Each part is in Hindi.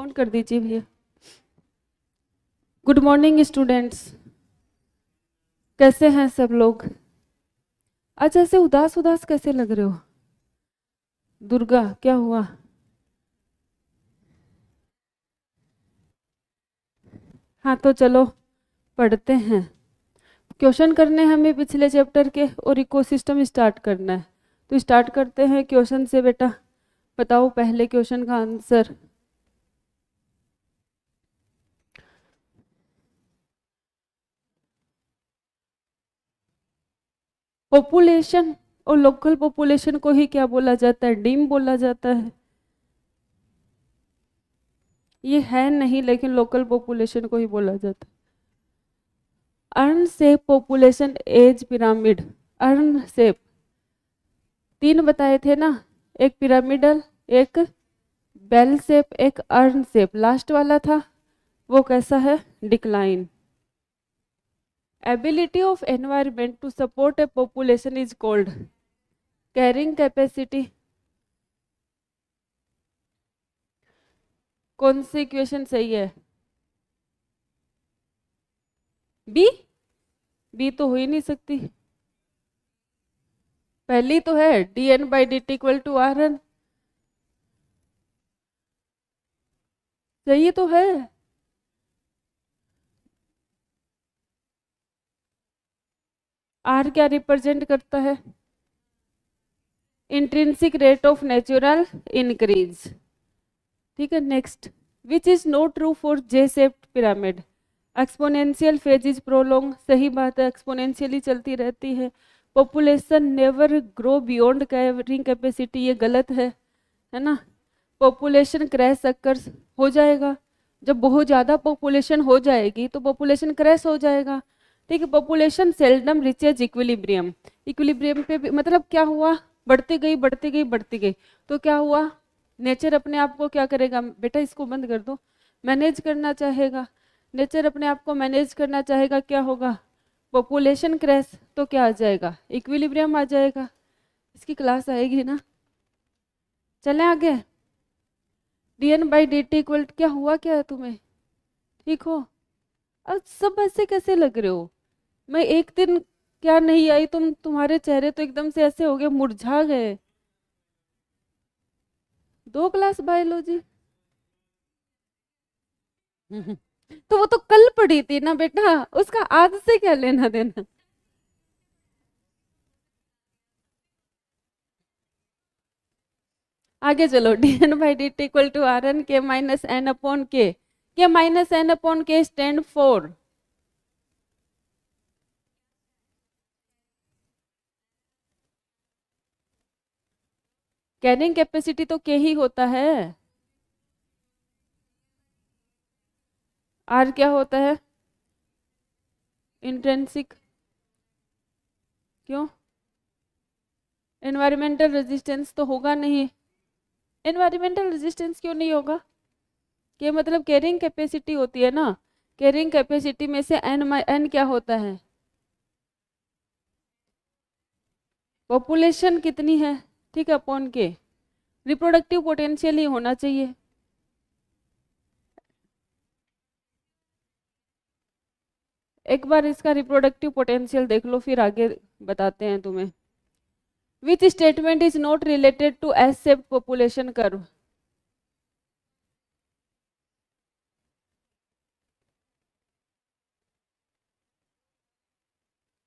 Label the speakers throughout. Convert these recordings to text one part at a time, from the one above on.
Speaker 1: ऑन कर दीजिए भैया। गुड मॉर्निंग स्टूडेंट्स, कैसे हैं सब लोग? आज ऐसे उदास उदास कैसे लग रहे हो? दुर्गा, क्या हुआ? हाँ तो चलो पढ़ते हैं। क्वेश्चन करने हैं हमें पिछले चैप्टर के और इकोसिस्टम स्टार्ट करना है। तो स्टार्ट करते हैं क्वेश्चन से। बेटा बताओ पहले क्वेश्चन का आंसर। पॉपुलेशन और लोकल पॉपुलेशन को ही क्या बोला जाता है? डीम बोला जाता है। ये है नहीं, लेकिन लोकल पॉपुलेशन को ही बोला जाता है। Urn shape population age pyramid. Urn shape तीन बताए थे ना, एक पिरामिडल, एक बेल शेप, एक अर्न शेप। लास्ट वाला था वो कैसा है? Decline. Ability of environment to support a population is called carrying capacity. कौन सी इक्वेशन सही है? बी। बी तो हो ही नहीं सकती। पहली तो है d n by d t equal to r n. सही तो है। आर क्या रिप्रेजेंट करता है? Intrinsic rate of natural increase. ठीक है, next. Which is not true for J shaped pyramid. Exponential phase is prolong. सही बात है, एक्सपोनेंशियली चलती रहती है। Population never grow beyond carrying capacity, ये गलत है ना। पॉपुलेशन क्रैश अकर्स हो जाएगा जब बहुत ज़्यादा पॉपुलेशन हो जाएगी तो पॉपुलेशन क्रैश हो जाएगा। ठीक है, population seldom reaches equilibrium. Equilibrium पे भी मतलब क्या हुआ? बढ़ती गई बढ़ती गई बढ़ती गई तो क्या हुआ? नेचर अपने आप को क्या करेगा? बेटा इसको बंद कर दो। मैनेज करना चाहेगा। नेचर अपने आप को मैनेज करना चाहेगा, क्या होगा? पॉपुलेशन क्रैश तो क्या आ जाएगा? इक्विलिब्रियम आ जाएगा। इसकी क्लास आएगी ना। चलें आगे। D n by d t equal क्या हुआ? क्या है तुम्हें? ठीक हो? अब सब ऐसे कैसे लग रहे हो? मैं एक दिन क्या नहीं आई, तुम्हारे चेहरे तो एकदम से ऐसे हो गए, मुरझा गए। दो क्लास बायोलॉजी। तो वो तो कल पढ़ी थी ना बेटा, उसका आज से क्या लेना देना। आगे चलो। D n by d t equal to r n K minus n upon K minus n upon K stand for. Carrying capacity तो के ही होता है। आर क्या होता है? इंट्रिंसिक। क्यों? एनवायरमेंटल रेजिस्टेंस तो होगा नहीं। एनवायरमेंटल रेजिस्टेंस क्यों नहीं होगा? ये मतलब कैरिंग कैपेसिटी होती है ना। कैरिंग कैपेसिटी में से एन क्या होता है? पॉपुलेशन कितनी है, ठीक है, अपॉन के। रिप्रोडक्टिव पोटेंशियल ही होना चाहिए। एक बार इसका रिप्रोडक्टिव पोटेंशियल देख लो, फिर आगे बताते हैं तुम्हें। Which statement is not related to S shaped population curve.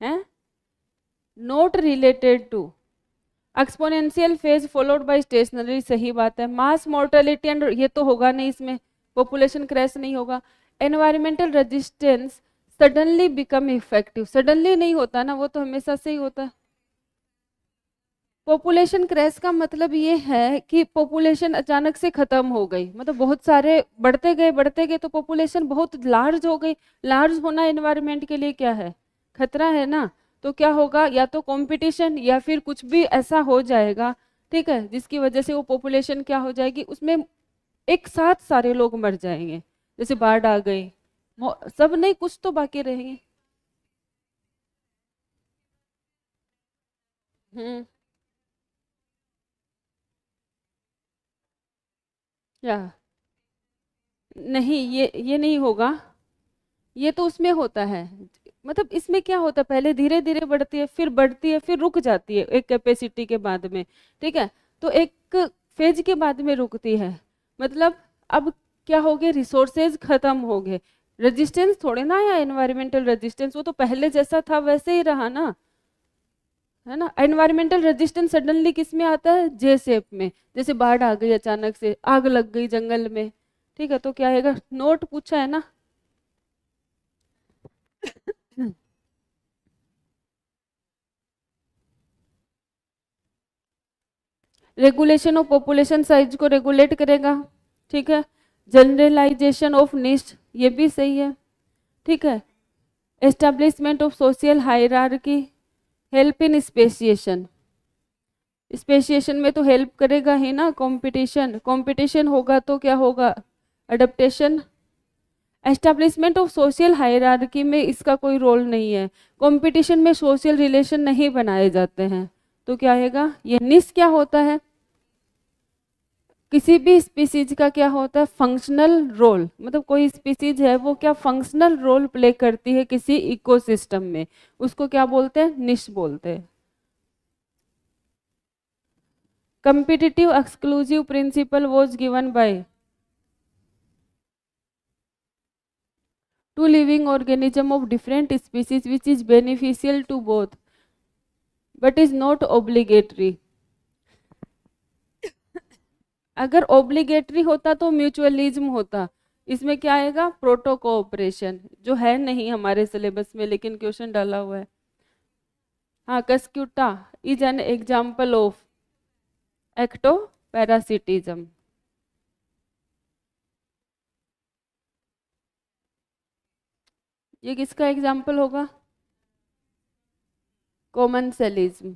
Speaker 1: है not related to exponential phase followed by stationary. सही बात है। मास मोर्टेलिटी एंड ये तो होगा नहीं इसमें, पॉपुलेशन क्रैश नहीं होगा। Environmental resistance suddenly become effective, suddenly नहीं होता ना, वो तो हमेशा से ही होता है। पॉपुलेशन क्रैश का मतलब ये है कि पॉपुलेशन अचानक से खत्म हो गई, मतलब बहुत सारे बढ़ते गए तो पॉपुलेशन बहुत लार्ज हो गई। लार्ज होना एनवायरमेंट के लिए क्या है? खतरा है ना। तो क्या होगा? या तो कंपटीशन या फिर कुछ भी ऐसा हो जाएगा, ठीक है, जिसकी वजह से वो पॉपुलेशन क्या हो जाएगी, उसमें एक साथ सारे लोग मर जाएंगे। जैसे बाढ़ आ गई, सब नहीं, कुछ तो बाकी रहेंगे। हम्म। क्या? नहीं, ये नहीं होगा, ये तो उसमें होता है। मतलब इसमें क्या होता है, पहले धीरे धीरे बढ़ती है, फिर बढ़ती है, फिर रुक जाती है एक कैपेसिटी के बाद में, ठीक है। तो एक फेज के बाद में रुकती है, मतलब अब क्या हो गए, रिसोर्सेज खत्म हो गए। रेजिस्टेंस थोड़े ना आया, एनवायरमेंटल रेजिस्टेंस वो तो पहले जैसा था वैसे ही रहा ना, है ना। एनवायरमेंटल रेजिस्टेंस सडनली किस में आता है, जे शेप में, जैसे बाढ़ आ गई, अचानक से आग लग गई जंगल में, ठीक है। तो क्या आएगा, नोट पूछा है ना। रेगुलेशन ऑफ पॉपुलेशन साइज को रेगुलेट करेगा, ठीक है। जनरलाइजेशन ऑफ निश, ये भी सही है, ठीक है। Establishment of social hierarchy, help in speciation, speciation में तो हेल्प करेगा ही ना। कंपटीशन, कंपटीशन होगा तो क्या होगा, adaptation. Establishment of social hierarchy में इसका कोई रोल नहीं है, कंपटीशन में सोशल रिलेशन नहीं बनाए जाते हैं, तो क्या आएगा, ये निश क्या होता है, किसी भी स्पीसीज का क्या होता है, फंक्शनल रोल, मतलब कोई स्पीसीज है वो क्या फंक्शनल रोल प्ले करती है किसी इकोसिस्टम में, उसको क्या बोलते हैं, निश बोलते हैं। competitive exclusive principle was given by two living organism of different species which is beneficial to both but is not obligatory। अगर ऑब्लिगेटरी होता तो म्यूचुअलिज्म होता, इसमें क्या आएगा, प्रोटो कोऑपरेशन, जो है नहीं हमारे सिलेबस में लेकिन क्वेश्चन डाला हुआ है। हाँ, Cuscuta is an example of ecto parasitism. ये किसका एग्जाम्पल होगा, कॉमन सेलिज्म।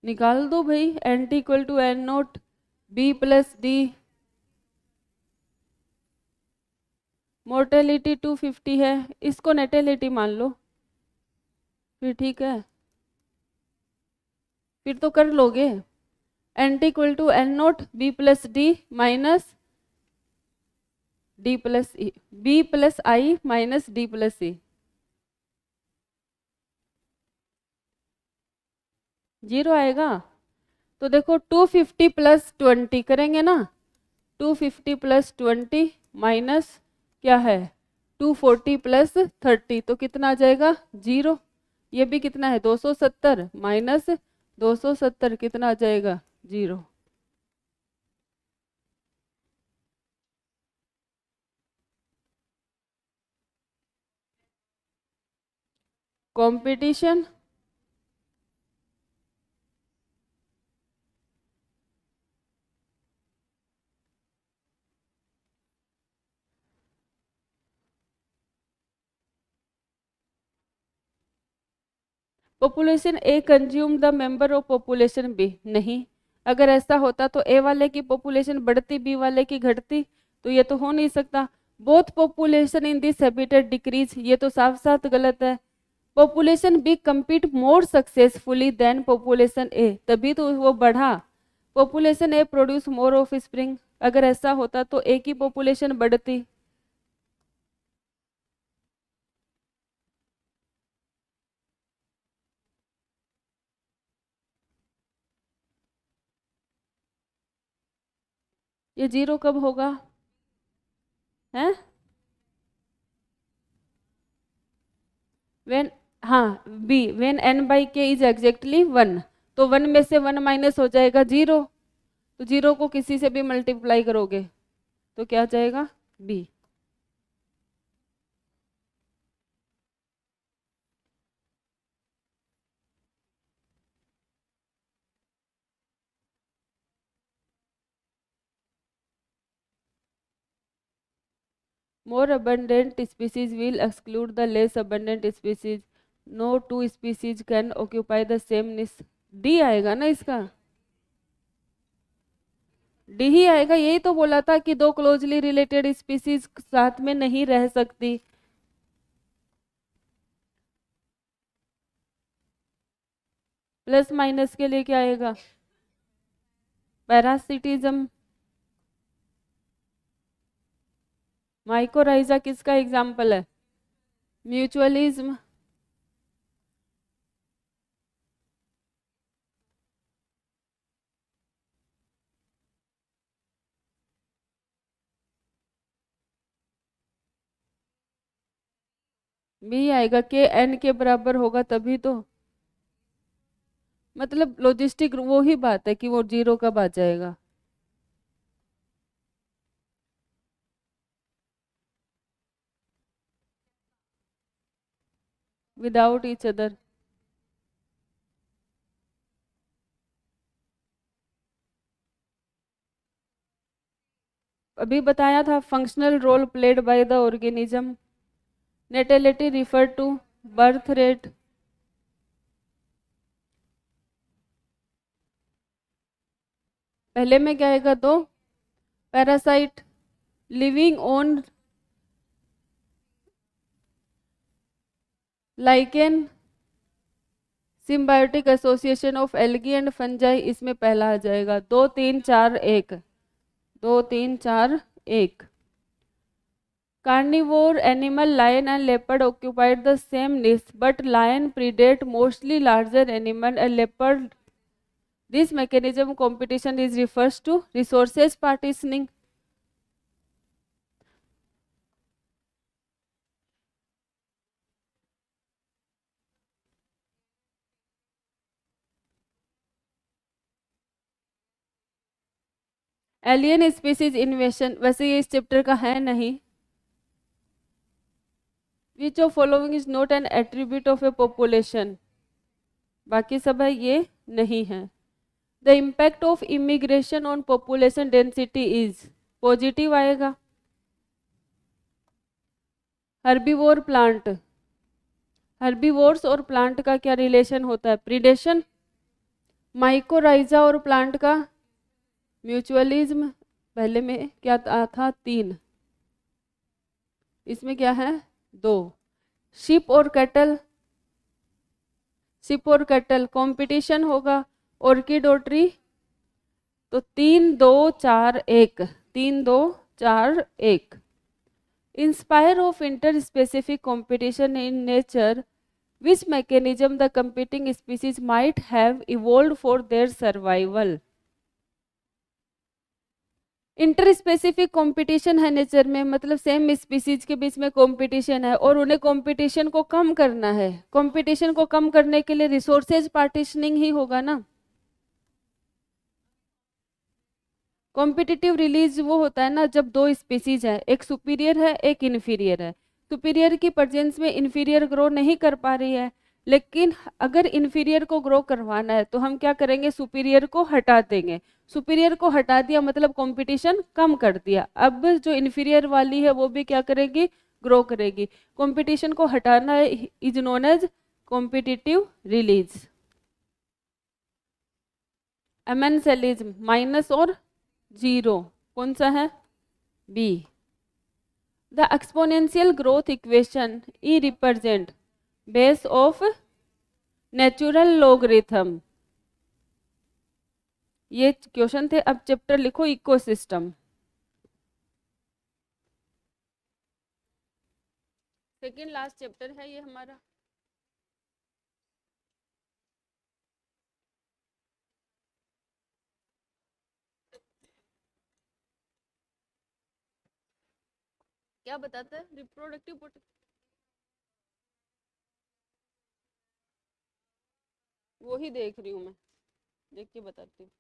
Speaker 1: निकाल दो भाई, N t equal to N naught B plus D, mortality 250 है, इसको नेटेलिटी मान लो, फिर ठीक है, फिर तो कर लोगे। N t equal to N naught B plus D minus D plus E, B plus I minus D plus E, zero आएगा। तो देखो 250 प्लस 20 करेंगे ना, 250 प्लस 20 माइनस क्या है 240 प्लस 30, तो कितना आ जाएगा, जीरो। ये भी कितना है 270 माइनस 270 कितना आ जाएगा, zero. Competition, population A consume the member of population B, नहीं। अगर ऐसा होता तो ए वाले की पॉपुलेशन बढ़ती, बी वाले की घटती, तो ये तो हो नहीं सकता। Both population in this habitat decrease, ये तो साफ साफ गलत है। Population B compete more successfully than population A, तभी तो वो बढ़ा। Population A produce more offspring, अगर ऐसा होता तो ए की पॉपुलेशन बढ़ती। ये जीरो कब होगा, है व्हेन, हाँ बी व्हेन एन बाई के इज एग्जैक्टली 1, तो 1 में से 1 माइनस हो जाएगा जीरो, तो जीरो को किसी से भी मल्टीप्लाई करोगे तो क्या आ जाएगा, B. More abundant species will exclude the less abundant species. No two species can occupy the same niche. D आएगा ना इसका, डी ही आएगा। यही तो बोला था कि दो क्लोजली रिलेटेड स्पीसीज साथ में नहीं रह सकती। प्लस माइनस के लिए क्या आएगा? पैरासिटिज्म। माइकोराइजा किसका एग्जाम्पल है? म्यूचुअलिज्म। बी आएगा, के एन के बराबर होगा तभी तो। मतलब लॉजिस्टिक वो ही बात है कि वो जीरो कब आ जाएगा। Without each other. अभी बताया था functional role played by the organism. Natality refer to birth rate. पहले में क्या आएगा? दो parasite living on lichen symbiotic association of algae and fungi, इसमें पहला आ जाएगा। 2 3 4 1, 2 3 4 1। Carnivore animal lion and leopard occupied the same niche, but lion predate mostly larger animal and leopard. This mechanism competition is refers to resources partitioning. Alien species इन्वेशन, वैसे ये इस चैप्टर का है नहीं। विच of following is not an attribute of A population, बाकी सब है, ये नहीं है। The impact of immigration on population density is, positive आएगा। हर्बीवोर प्लांट, हर्बीवोर्स और प्लांट का क्या रिलेशन होता है? प्रीडेशन। माइकोराइजा और प्लांट का म्यूचुअलिज्म। पहले में क्या था? 3, इसमें क्या है? 2। शिप और कैटल, शिप और कैटल कंपटीशन होगा। ऑर्किड और ट्री, तो 3 2 4 1, 3 2 4 1। Inspire of inter specific competition in nature, which mechanism the competing species might have evolved for their survival. Inter specific competition है नेचर में, मतलब सेम स्पीसीज के बीच में कंपटीशन है और उन्हें कंपटीशन को कम करना है। कंपटीशन को कम करने के लिए रिसोर्सेज पार्टीशनिंग ही होगा ना। कॉम्पिटिटिव रिलीज वो होता है ना जब दो स्पीसीज है, एक सुपीरियर है एक इन्फीरियर है। सुपीरियर की प्रेजेंस में इन्फीरियर ग्रो नहीं कर पा रही है, लेकिन अगर इन्फीरियर को ग्रो करवाना है तो हम क्या करेंगे? सुपीरियर को हटा देंगे। सुपीरियर को हटा दिया मतलब कंपटीशन कम कर दिया। अब जो इन्फीरियर वाली है वो भी क्या करेगी? ग्रो करेगी। कंपटीशन को हटाना is known as competitive release. Amensalism, minus और जीरो, कौन सा है? B. The exponential growth equation E represent base of natural logarithm. ये क्वेश्चन थे। अब चैप्टर लिखो इकोसिस्टम। सेकेंड लास्ट चैप्टर है ये हमारा। क्या बताता है? रिप्रोडक्टिव वो ही देख रही हूँ मैं, देख के बताती हूँ।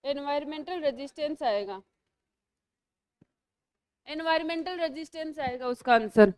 Speaker 1: एनवायरमेंटल रेजिस्टेंस आएगा, एनवायरमेंटल रेजिस्टेंस आएगा उसका आंसर।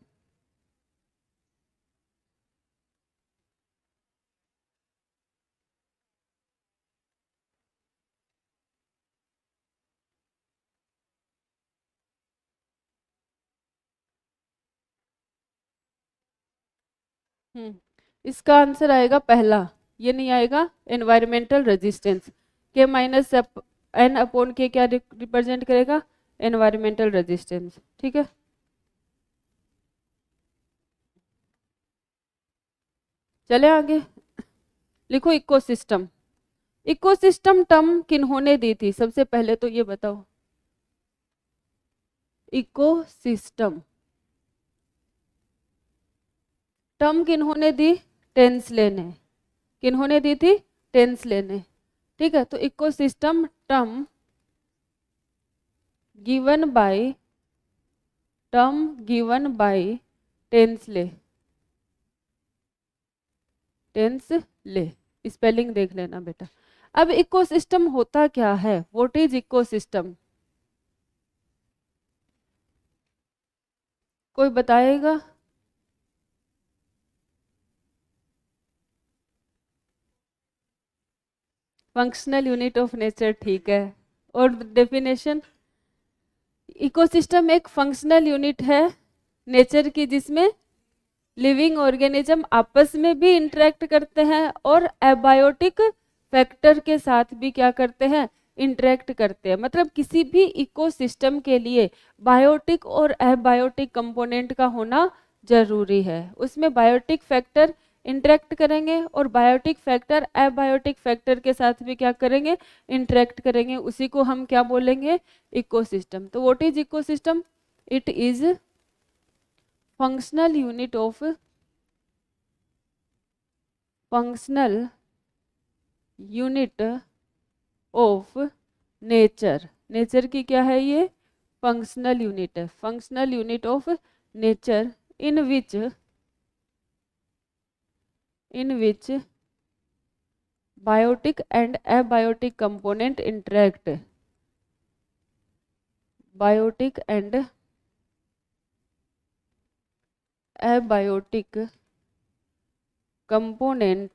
Speaker 1: इसका आंसर आएगा पहला, ये नहीं आएगा एनवायरमेंटल रेजिस्टेंस। के माइनस एन अपॉन के क्या रिप्रेजेंट करेगा, एनवायरमेंटल रेजिस्टेंस। ठीक है, चले आगे। लिखो इकोसिस्टम। इकोसिस्टम टर्म किन्होंने दी थी, सबसे पहले तो ये बताओ। इकोसिस्टम टर्म किन्होंने दी, टेंसले ने। किन्होंने दी थी, टेंसले ने। ठीक है, तो ecosystem term given by Tansley. Tansley, spelling देख लेना बेटा। अब इकोसिस्टम होता क्या है, व्हाट इज इकोसिस्टम, कोई बताएगा? फंक्शनल यूनिट ऑफ नेचर, ठीक है। और डेफिनेशन, इकोसिस्टम एक फंक्शनल यूनिट है नेचर की, जिसमें लिविंग ऑर्गेनिज्म आपस में भी इंटरेक्ट करते हैं और एबायोटिक फैक्टर के साथ भी क्या करते हैं, इंटरेक्ट करते हैं। मतलब किसी भी इकोसिस्टम के लिए बायोटिक और एबायोटिक कंपोनेंट का होना जरूरी है। उसमें बायोटिक फैक्टर इंटरेक्ट करेंगे और बायोटिक फैक्टर एबायोटिक फैक्टर के साथ भी क्या करेंगे, इंटरेक्ट करेंगे। उसी को हम क्या बोलेंगे, इकोसिस्टम। तो what is ecosystem, it is functional unit of nature. Nature की क्या है ये, फंक्शनल यूनिट है। Functional unit of nature in which biotic and abiotic component interact. Biotic and abiotic components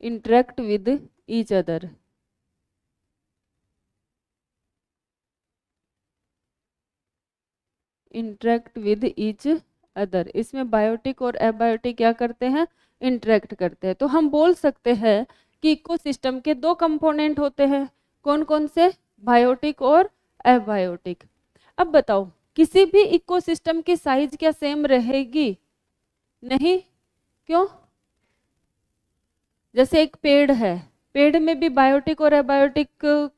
Speaker 1: interact with each other। Interact with each other, इसमें बायोटिक और एबायोटिक क्या करते हैं, इंटरेक्ट करते हैं। तो हम बोल सकते हैं कि इकोसिस्टम के दो कंपोनेंट होते हैं, कौन कौन से, बायोटिक और एबायोटिक। अब बताओ, किसी भी इकोसिस्टम की साइज क्या सेम रहेगी, नहीं, क्यों? जैसे एक पेड़ है, पेड़ में भी बायोटिक और एबायोटिक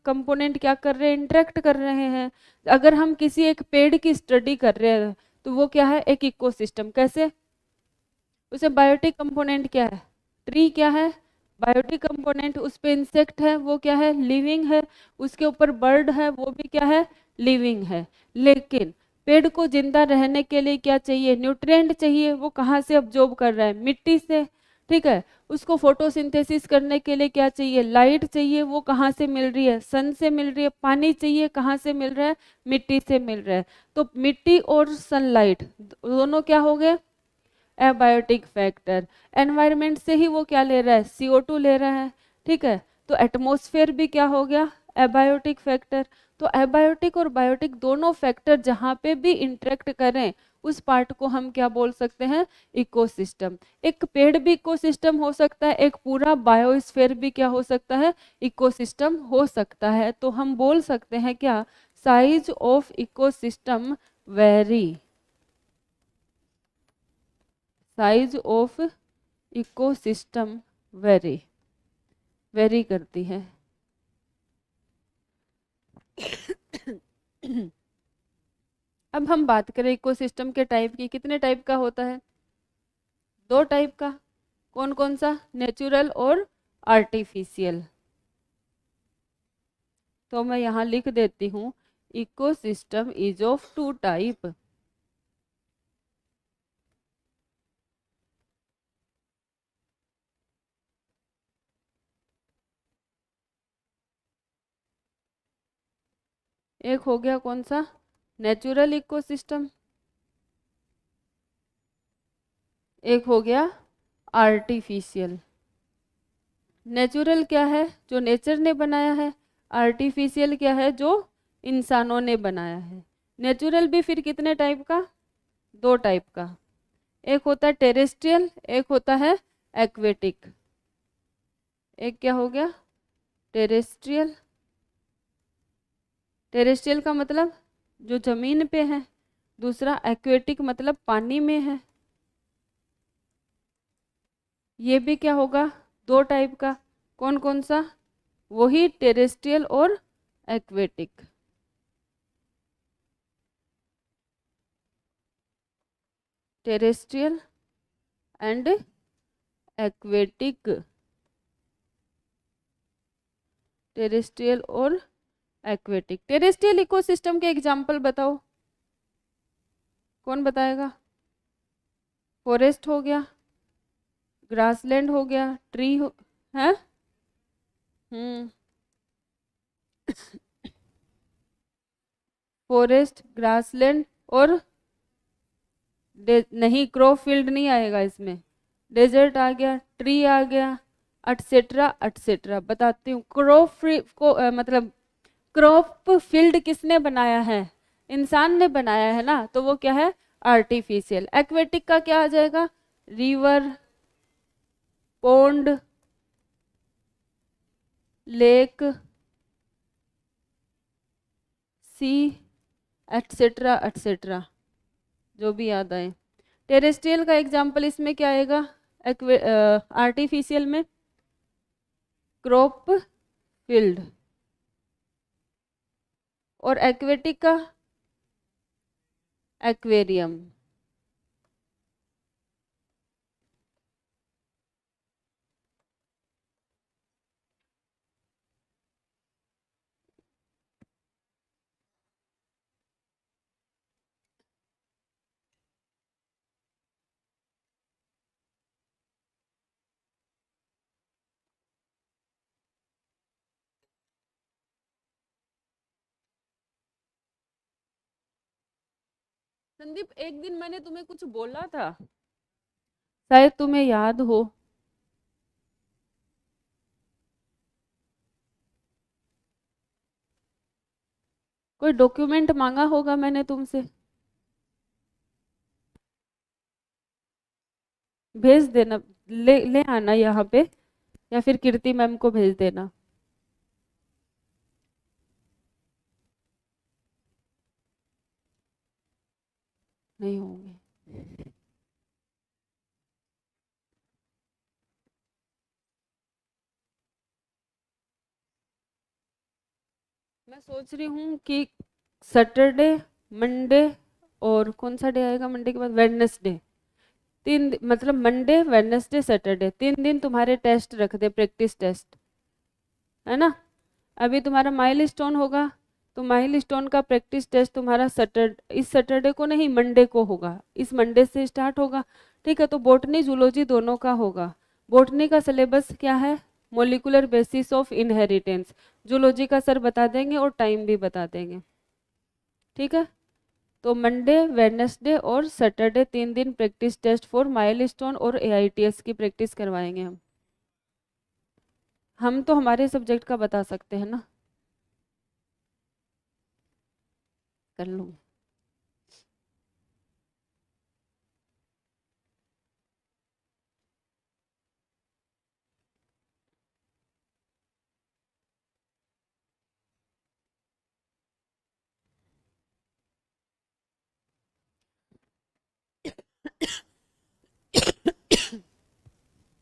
Speaker 1: कंपोनेंट क्या कर रहे हैं, इंटरेक्ट कर रहे हैं। अगर हम किसी एक पेड़ की स्टडी कर रहे हैं तो वो क्या है, एक इकोसिस्टम। कैसे, उसे बायोटिक कंपोनेंट क्या है, ट्री क्या है, बायोटिक कंपोनेंट। उस पे इंसेक्ट है, वो क्या है, लिविंग है। उसके ऊपर बर्ड है, वो भी क्या है, लिविंग है। लेकिन पेड़ को जिंदा रहने के लिए क्या चाहिए, न्यूट्रिएंट चाहिए। वो कहाँ से अब्जॉर्ब कर रहा है, मिट्टी से। ठीक है, उसको फोटोसिंथेसिस करने के लिए क्या चाहिए, लाइट चाहिए। वो कहाँ से मिल रही है, सन से मिल रही है। पानी चाहिए, कहाँ से मिल रहा है, मिट्टी से मिल रहा है। तो मिट्टी और सनलाइट दोनों क्या हो गए, एबायोटिक फैक्टर। एनवायरनमेंट से ही वो क्या ले रहा है, CO2 ले रहा है। ठीक है, तो एटमॉस्फेयर भी क्या हो गया, एबायोटिक फैक्टर। तो एबायोटिक और बायोटिक दोनों फैक्टर जहाँ पे भी इंटरेक्ट करें, उस पार्ट को हम क्या बोल सकते हैं, इकोसिस्टम। एक पेड़ भी इकोसिस्टम हो सकता है, एक पूरा बायोस्फीयर भी क्या हो सकता है, इकोसिस्टम हो सकता है। तो हम बोल सकते हैं क्या, size of ecosystem very. Size of ecosystem very, very करती है। अब हम बात करें इकोसिस्टम के टाइप की, कितने टाइप का होता है, दो टाइप का। कौन कौन सा, नेचुरल और आर्टिफिशियल। तो मैं यहाँ लिख देती हूँ, ecosystem is of two type. एक हो गया कौन सा, नेचुरल इकोसिस्टम। एक हो गया आर्टिफिशियल। नेचुरल क्या है, जो नेचर ने बनाया है। आर्टिफिशियल क्या है, जो इंसानों ने बनाया है। नेचुरल भी फिर कितने टाइप का, दो टाइप का, एक होता है टेरेस्ट्रियल, एक होता है एक्वेटिक। एक क्या हो गया, टेरेस्ट्रियल, टेरेस्ट्रियल का मतलब जो जमीन पे है, दूसरा एक्वेटिक मतलब पानी में है। ये भी क्या होगा, दो टाइप का, कौन कौन सा, वही टेरेस्ट्रियल और aquatic. Terrestrial and aquatic, terrestrial और एक्वेटिक। टेरेस्ट्रियल इकोसिस्टम के एग्जाम्पल बताओ, कौन बताएगा। फॉरेस्ट हो गया, ग्रासलैंड हो गया, ट्री हो है। हम्म, फॉरेस्ट, ग्रासलैंड और नहीं, क्रॉप फील्ड नहीं आएगा इसमें, डेजर्ट आ गया, ट्री आ गया, एटसेट्रा एटसेट्रा। बताती हूँ, क्रॉप फ्री को मतलब क्रॉप फील्ड किसने बनाया है, इंसान ने बनाया है ना, तो वो क्या है, आर्टिफिशियल। एक्वेटिक का क्या आ जाएगा, रिवर, पोंड, लेक, सी, एटसेट्रा एटसेट्रा, जो भी याद आए। टेरेस्ट्रियल का एग्जाम्पल इसमें क्या आएगा, आर्टिफिशियल में क्रॉप फील्ड, और एक्वेटिक का एक्वेरियम। संदीप, एक दिन मैंने तुम्हें कुछ बोला था, शायद तुम्हें याद हो। कोई डॉक्यूमेंट मांगा होगा मैंने तुमसे, भेज देना, ले ले आना यहाँ पे, या फिर कीर्ति मैम को भेज देना। नहीं होंगे। मैं सोच रही हूँ कि सैटरडे, मंडे, और कौन सा डे आएगा मंडे के बाद, वेडनेसडे, मतलब मंडे वेडनेसडे सैटरडे, 3 दिन तुम्हारे टेस्ट रख दे, प्रैक्टिस टेस्ट, है ना। अभी तुम्हारा माइल स्टोन होगा, तो माइल स्टोन का प्रैक्टिस टेस्ट तुम्हारा इस सैटरडे को नहीं, मंडे को होगा, इस मंडे से स्टार्ट होगा। ठीक है, तो बॉटनी जूलॉजी दोनों का होगा। बॉटनी का सिलेबस क्या है, molecular basis of inheritance. Zoology का सर बता देंगे और टाइम भी बता देंगे। ठीक है, तो मंडे, वेडनेसडे और सैटरडे 3 दिन प्रैक्टिस टेस्ट फॉर माइलस्टोन और एआईटीएस की प्रैक्टिस करवाएंगे हम तो हमारे सब्जेक्ट का बता सकते हैं ना, कर लूँ।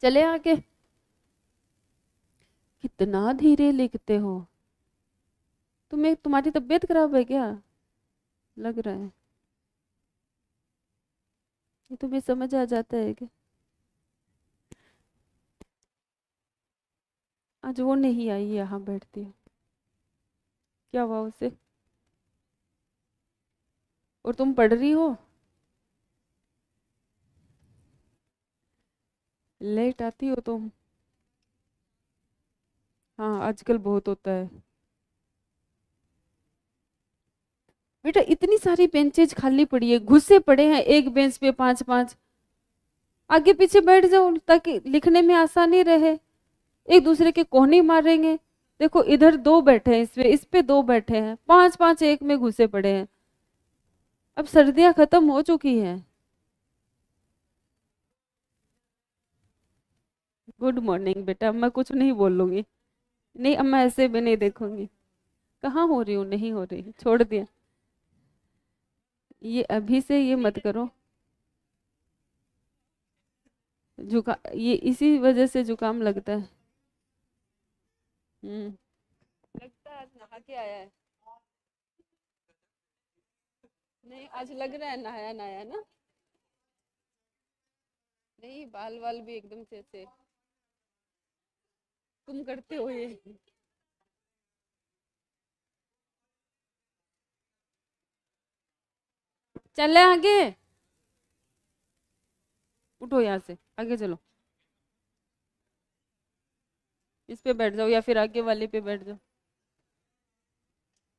Speaker 1: चले आगे, कितना धीरे लिखते हो, तुम्हें तुम्हारी तबीयत खराब है क्या, लग रहा है। ये तुम्हें समझ आ जाता है क्या, आज वो नहीं आई, यहाँ बैठती है, क्या हुआ उसे, और तुम पढ़ रही हो, लेट आती हो तुम। हाँ, आजकल बहुत होता है बेटा, इतनी सारी बेंचेज खाली पड़ी है, घुसे पड़े हैं एक बेंच पे 5-5, आगे पीछे बैठ जाओ ताकि लिखने में आसानी रहे। एक दूसरे के कोहनी मारेंगे, देखो इधर 2 बैठे हैं, इस पे 2 बैठे हैं, 5-5 एक में घुसे पड़े हैं। अब सर्दियां खत्म हो चुकी हैं। गुड मॉर्निंग बेटा, मैं कुछ नहीं बोलूंगी। नहीं, अब मैं ऐसे भी नहीं देखूंगी। कहाँ हो रही हूँ, नहीं हो रही, छोड़ दिया। ये अभी से ये मत करो। ये इसी वजह से जुकाम लगता है। हम्म। लगता है आज नहा के आया है। नहीं, आज लग रहा है नहाया नहाया ना। नहीं, बाल वाल भी एकदम से ऐसे तुम करते हो ये। चले आगे, उठो यहाँ से, आगे चलो। इस पे बैठ जाओ या फिर आगे वाले पे बैठ जाओ।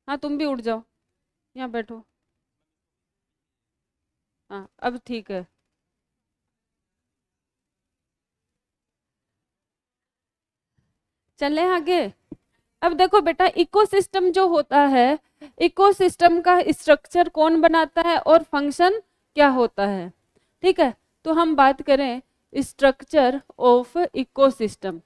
Speaker 1: हाँ, तुम भी उठ जाओ, यहाँ बैठो। हाँ, अब ठीक है। चले आगे। अब देखो बेटा, इकोसिस्टम जो होता है, इकोसिस्टम का स्ट्रक्चर कौन बनाता है और फंक्शन क्या होता है। ठीक है, तो हम बात करें स्ट्रक्चर ऑफ इकोसिस्टम।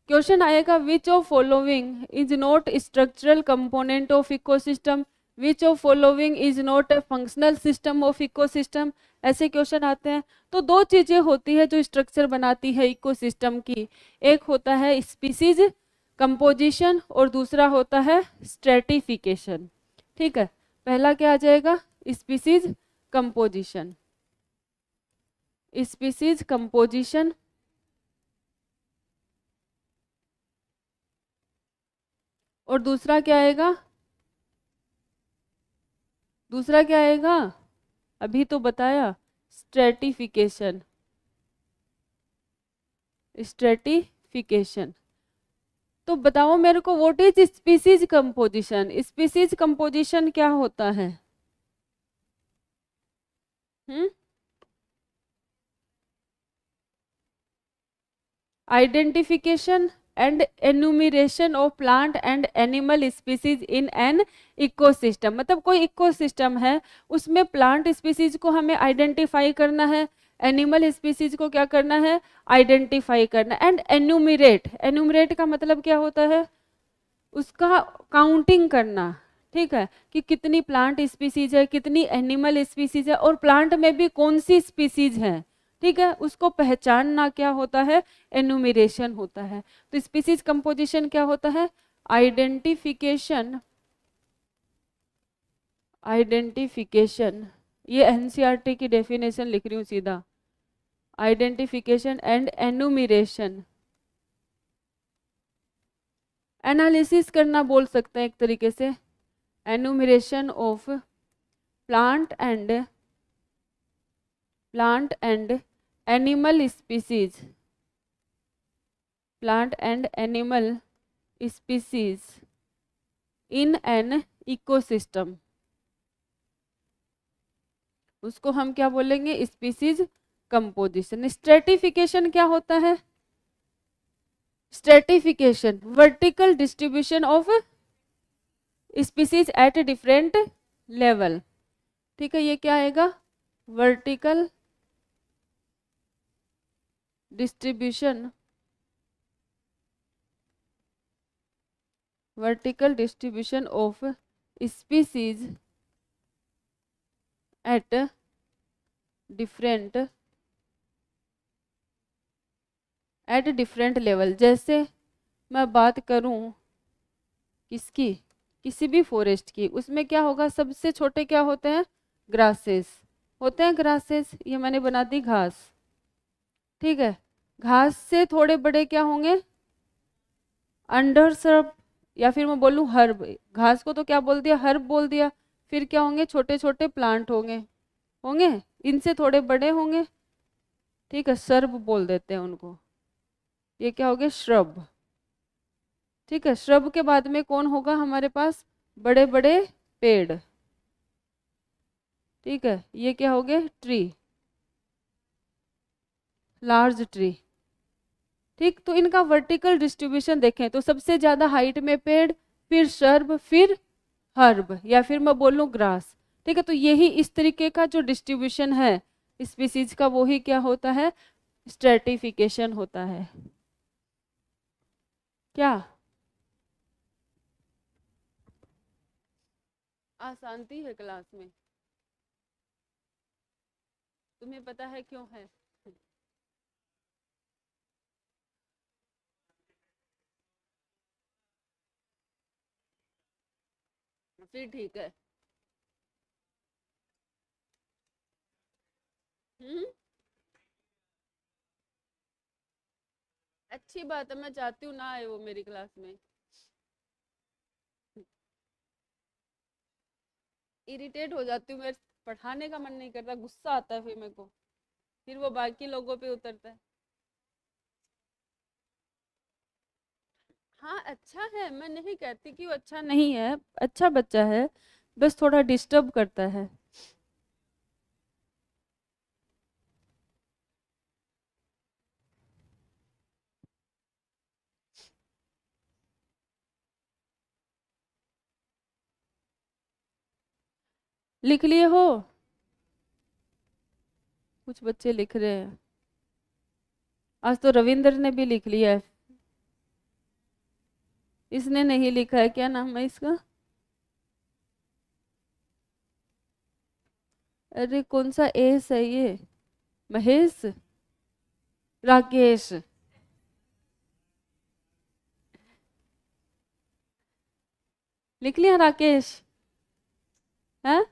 Speaker 1: क्वेश्चन आएगा, विच of following is not structural component of ecosystem, which of following is not a functional system of ecosystem. ऐसे क्वेश्चन आते हैं। तो दो चीजें होती है जो स्ट्रक्चर बनाती है इकोसिस्टम की। एक होता है स्पीसीज कंपोजिशन और दूसरा होता है स्ट्रेटिफिकेशन। ठीक है, पहला क्या आ जाएगा, स्पीसीज कंपोजिशन। स्पीसीज कंपोजिशन और दूसरा क्या आएगा, दूसरा क्या आएगा, अभी तो बताया, स्ट्रेटिफिकेशन। स्ट्रेटिफिकेशन। तो बताओ मेरे को, what is species composition. Species composition क्या होता है। Hmm, identification and enumeration of plant and animal species in an ecosystem. मतलब कोई इकोसिस्टम है, उसमें प्लांट स्पीसीज को हमें आइडेंटिफाई करना है, एनिमल स्पीसीज को क्या करना है, आइडेंटिफाई करना। एंड एनुमरेट, एनुमरेट का मतलब क्या होता है, उसका काउंटिंग करना। ठीक है, कि कितनी प्लांट स्पीसीज है, कितनी एनिमल स्पीसीज है, और प्लांट में भी कौन सी स्पीसीज है। ठीक है, उसको पहचानना क्या होता है, एनुमरेशन होता है। तो स्पीसीज कंपोजिशन क्या होता है, आइडेंटिफिकेशन। आइडेंटिफिकेशन, ये एनसीईआरटी की डेफिनेशन लिख रही हूँ सीधा। आइडेंटिफिकेशन एंड एनुमरेशन, एनालिसिस करना बोल सकते हैं एक तरीके से। Enumeration of plant and animal species, plant and animal species in an ecosystem, उसको हम क्या बोलेंगे, स्पीसीज कंपोजिशन। स्ट्रेटिफिकेशन क्या होता है, stratification vertical distribution of species at different level. ठीक है, ये क्या आएगा, vertical distribution, vertical distribution of species at different level. जैसे मैं बात करूं किसकी, किसी भी फॉरेस्ट की, उसमें क्या होगा, सबसे छोटे क्या होते हैं, ग्रासेस होते हैं। ग्रासेस, ये मैंने बना दी घास। ठीक है, घास से थोड़े बड़े क्या होंगे, अंडर सर्ब, या फिर मैं बोलूँ हर्ब। घास को तो क्या बोल दिया, हर्ब बोल दिया। फिर क्या होंगे, छोटे छोटे प्लांट होंगे, होंगे इनसे थोड़े बड़े होंगे। ठीक है, सर्ब बोल देते हैं उनको। ये क्या हो गया, श्रब। ठीक है, श्रब के बाद में कौन होगा हमारे पास, बड़े बड़े पेड़। ठीक है, ये क्या हो गए, ट्री, लार्ज ट्री। ठीक, तो इनका वर्टिकल डिस्ट्रीब्यूशन देखें तो सबसे ज्यादा हाइट में पेड़, फिर सर्ब, फिर हर्ब, या फिर मैं बोलूँ ग्रास। ठीक है, तो यही इस तरीके का जो डिस्ट्रीब्यूशन है स्पीसीज का, वो ही क्या होता है, स्ट्रेटिफिकेशन होता है। क्या अशांति है क्लास में? तुम्हें पता है क्यों है? फिर ठीक है। हम्म, अच्छी बात है, मैं चाहती हूँ ना आए वो मेरी क्लास में। इरिटेट हो जाती हूँ, मेरे पढ़ाने का मन नहीं करता, गुस्सा आता है फिर मेरे को, फिर वो बाकी लोगों पे उतरता है। हाँ अच्छा है, मैं नहीं कहती कि वो अच्छा नहीं है, अच्छा बच्चा है, बस थोड़ा डिस्टर्ब करता है। लिख लिए हो? कुछ बच्चे लिख रहे हैं। आज तो रविंद्र ने भी लिख लिया है। इसने नहीं लिखा है, क्या नाम है इसका? अरे कौन सा एस है ये? महेश? राकेश? लिख लिया राकेश? है?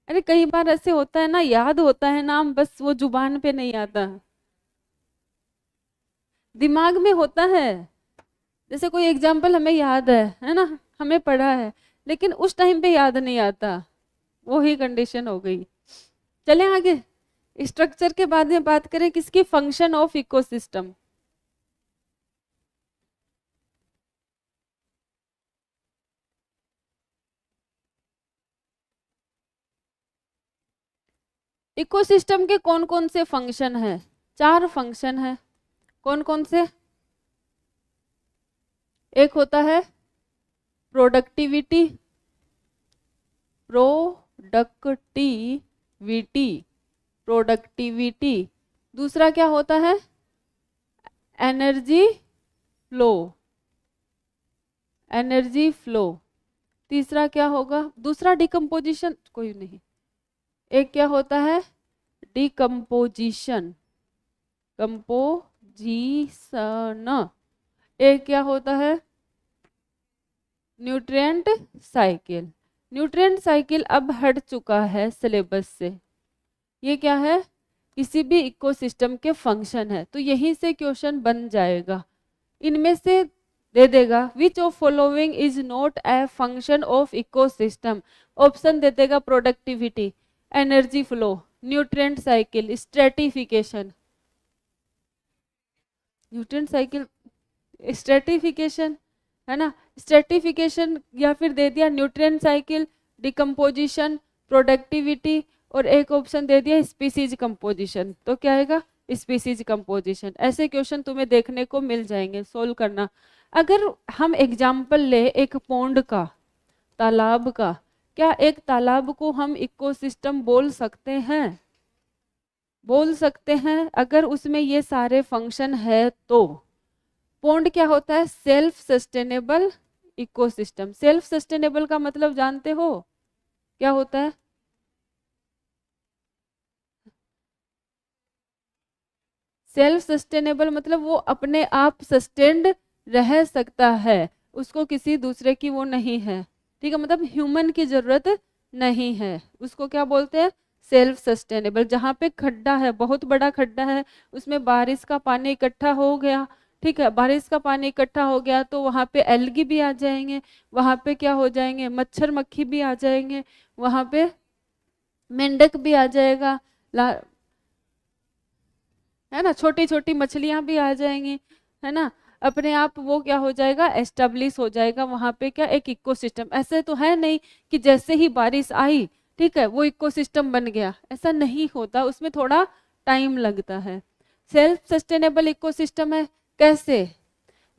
Speaker 1: अरे कई बार ऐसे होता है ना, याद होता है नाम, बस वो जुबान पे नहीं आता, दिमाग में होता है। जैसे कोई एग्जाम्पल हमें याद है ना, हमें पढ़ा है, लेकिन उस टाइम पे याद नहीं आता, वो ही कंडीशन हो गई। चलें आगे, स्ट्रक्चर के बाद में बात करें किसकी, फंक्शन ऑफ इकोसिस्टम। इकोसिस्टम के कौन कौन से फंक्शन है? 4 फंक्शन है। कौन कौन से? एक होता है प्रोडक्टिविटी, प्रोडक्टिविटी, प्रोडक्टिविटी। दूसरा क्या होता है? Energy flow, energy flow. तीसरा क्या होगा? दूसरा डिकम्पोजिशन, कोई नहीं। एक क्या होता है? Decomposition, composition. एक क्या होता है? Nutrient cycle. न्यूट्रिएंट साइकिल अब हट चुका है सिलेबस से। ये क्या है? किसी भी इकोसिस्टम के फंक्शन है, तो यहीं से क्वेश्चन बन जाएगा। इनमें से दे देगा which of following is not a function of ecosystem. Option दे देगा productivity, energy flow, nutrient cycle, stratification. Nutrient cycle, stratification, है ना, स्ट्रेटिफिकेशन, या फिर दे दिया न्यूट्रिएंट साइकिल, डिकम्पोजिशन, प्रोडक्टिविटी, और एक ऑप्शन दे दिया स्पीसीज कंपोजिशन। तो क्या आएगा? Species composition. ऐसे क्वेश्चन तुम्हें देखने को मिल जाएंगे, सोल्व करना। अगर हम एग्जाम्पल ले एक पौंड का, तालाब का, क्या एक तालाब को हम इकोसिस्टम बोल सकते हैं? बोल सकते हैं, अगर उसमें ये सारे फंक्शन है तो। पॉन्ड क्या होता है? Self sustainable ecosystem. Self sustainable का मतलब जानते हो क्या होता है? सेल्फ सस्टेनेबल मतलब वो अपने आप सस्टेन्ड रह सकता है, उसको किसी दूसरे की वो नहीं है, ठीक है, मतलब ह्यूमन की जरूरत नहीं है, उसको क्या बोलते हैं? Self sustainable. जहाँ पे खड्डा है, बहुत बड़ा खड्डा है, उसमें बारिश का पानी इकट्ठा हो गया, ठीक है, बारिश का पानी इकट्ठा हो गया तो वहाँ पे एल्गी भी आ जाएंगे, वहाँ पे क्या हो जाएंगे? मच्छर मक्खी भी आ जाएंगे, वहाँ पे मेंढक भी आ जाएगा, है ना, छोटी छोटी मछलियां भी आ जाएंगी, है ना, अपने आप वो क्या हो जाएगा? एस्टेब्लिश हो जाएगा वहां पे, क्या? एक इकोसिस्टम। ऐसे तो है नहीं कि जैसे ही बारिश आई, ठीक है, वो इकोसिस्टम बन गया, ऐसा नहीं होता, उसमें थोड़ा टाइम लगता है। सेल्फ सस्टेनेबल इकोसिस्टम है कैसे?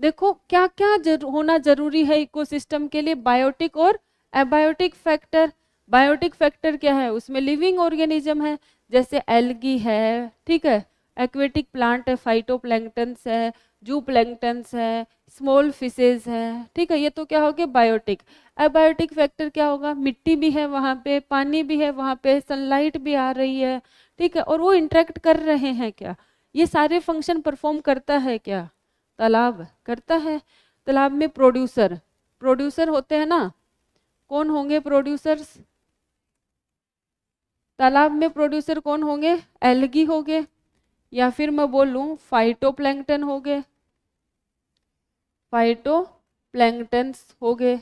Speaker 1: देखो क्या क्या होना जरूरी है इकोसिस्टम के लिए, बायोटिक और एबायोटिक फैक्टर। बायोटिक फैक्टर क्या है, उसमें लिविंग ऑर्गेनिज्म है, जैसे एल्गी है, ठीक है, एक्वेटिक प्लांट है, फाइटोप्लैंक्टन्स है, जू प्लैंक्टन्स है, स्मॉल फिशेज है, ठीक है, ये तो क्या हो गया बायोटिक। अबायोटिक फैक्टर क्या होगा, मिट्टी भी है वहाँ पे, पानी भी है वहाँ पे, सनलाइट भी आ रही है, ठीक है, और वो इंटरेक्ट कर रहे हैं क्या, ये सारे फंक्शन परफॉर्म करता है क्या, तालाब करता है। तालाब में प्रोड्यूसर, प्रोड्यूसर होते हैं ना, कौन होंगे प्रोड्यूसर्स, तालाब में प्रोड्यूसर कौन होंगे, एल्गी होंगे, या फिर मैं बोलूं फाइटोप्लैंक्टन हो गए, फाइटोप्लैंक्टन्स हो गए,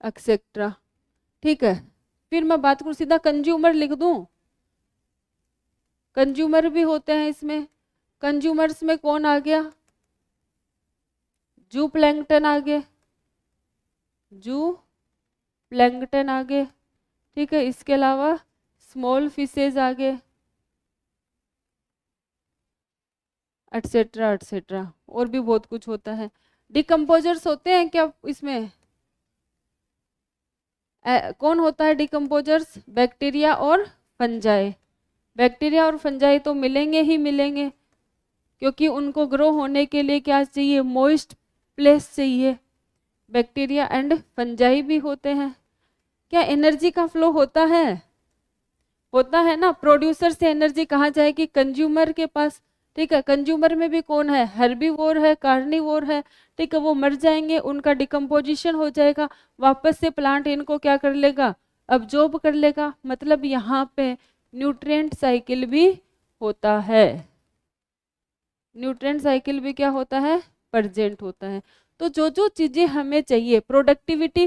Speaker 1: एक्सेट्रा, ठीक है। फिर मैं बात करूं सीधा कंज्यूमर लिख दूं, कंज्यूमर भी होते हैं इसमें, कंज्यूमर्स में कौन आ गया, जू प्लैंक्टन आ गए, जू प्लैंक्टन आ गए, ठीक है, इसके अलावा स्मॉल फिशेज आ गए, एटसेट्रा एटसेट्रा, और भी बहुत कुछ होता है। डिकम्पोजर्स होते हैं क्या इसमें, कौन होता है डिकम्पोजर्स, बैक्टीरिया और फंजाई, बैक्टीरिया और फंजाई तो मिलेंगे ही मिलेंगे, क्योंकि उनको ग्रो होने के लिए क्या चाहिए, मॉइस्ट प्लेस चाहिए, बैक्टीरिया एंड फंजाई भी होते हैं। क्या एनर्जी का फ्लो होता है ना, प्रोड्यूसर से एनर्जी कहाँ जाएगी, कंज्यूमर के पास, ठीक है, कंज्यूमर में भी कौन है, हर्बीवोर है, कार्निवोर है, ठीक है, वो मर जाएंगे, उनका डिकम्पोजिशन हो जाएगा, वापस से प्लांट इनको क्या कर लेगा, अब्जॉर्ब कर लेगा, मतलब यहाँ पे न्यूट्रिएंट साइकिल भी होता है, न्यूट्रिएंट साइकिल भी क्या होता है, प्रेजेंट होता है। तो जो जो चीजें हमें चाहिए, प्रोडक्टिविटी,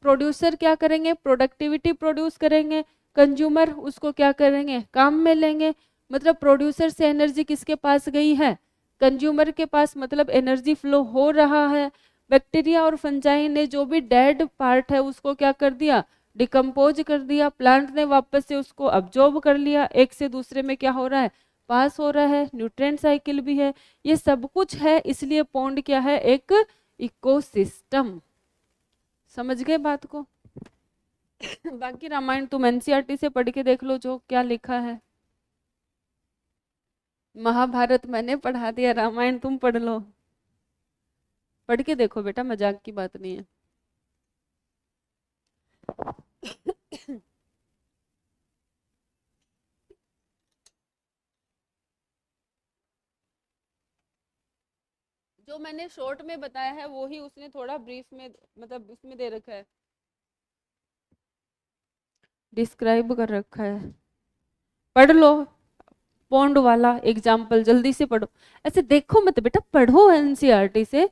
Speaker 1: प्रोड्यूसर क्या करेंगे, प्रोडक्टिविटी प्रोड्यूस करेंगे, कंज्यूमर उसको क्या करेंगे, काम में लेंगे, मतलब प्रोड्यूसर से एनर्जी किसके पास गई है, कंज्यूमर के पास, मतलब एनर्जी फ्लो हो रहा है। बैक्टीरिया और फंजाई ने जो भी डेड पार्ट है उसको क्या कर दिया, डिकम्पोज कर दिया, प्लांट ने वापस से उसको अब्जॉर्ब कर लिया, एक से दूसरे में क्या हो रहा है, पास हो रहा है, न्यूट्रिएंट साइकिल भी है, ये सब कुछ है, इसलिए पॉन्ड क्या है, एक इकोसिस्टम। समझ गए बात को। बाकी रामायण तुम एनसीईआरटी से पढ़ के देख लो जो क्या लिखा है, महाभारत मैंने पढ़ा दिया, रामायण तुम पढ़ लो, पढ़ के देखो बेटा, मजाक की बात नहीं है। जो मैंने शॉर्ट में बताया है वो ही उसने थोड़ा ब्रीफ में, मतलब इसमें दे रखा है, डिस्क्राइब कर रखा है, पढ़ लो, पॉन्ड वाला एग्जाम्पल जल्दी से पढ़ो, ऐसे देखो मत बेटा, पढ़ो एनसीईआरटी से।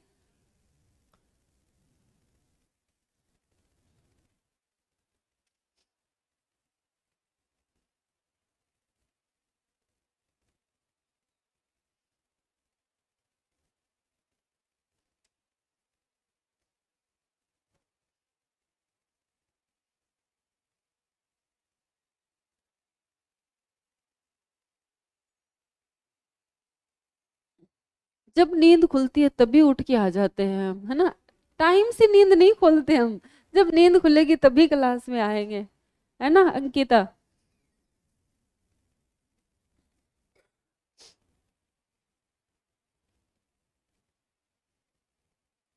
Speaker 1: जब नींद खुलती है तभी उठ के आ जाते हैं हम, है ना, टाइम से नींद नहीं खोलते हम, जब नींद खुलेगी तभी क्लास में आएंगे, है ना अंकिता।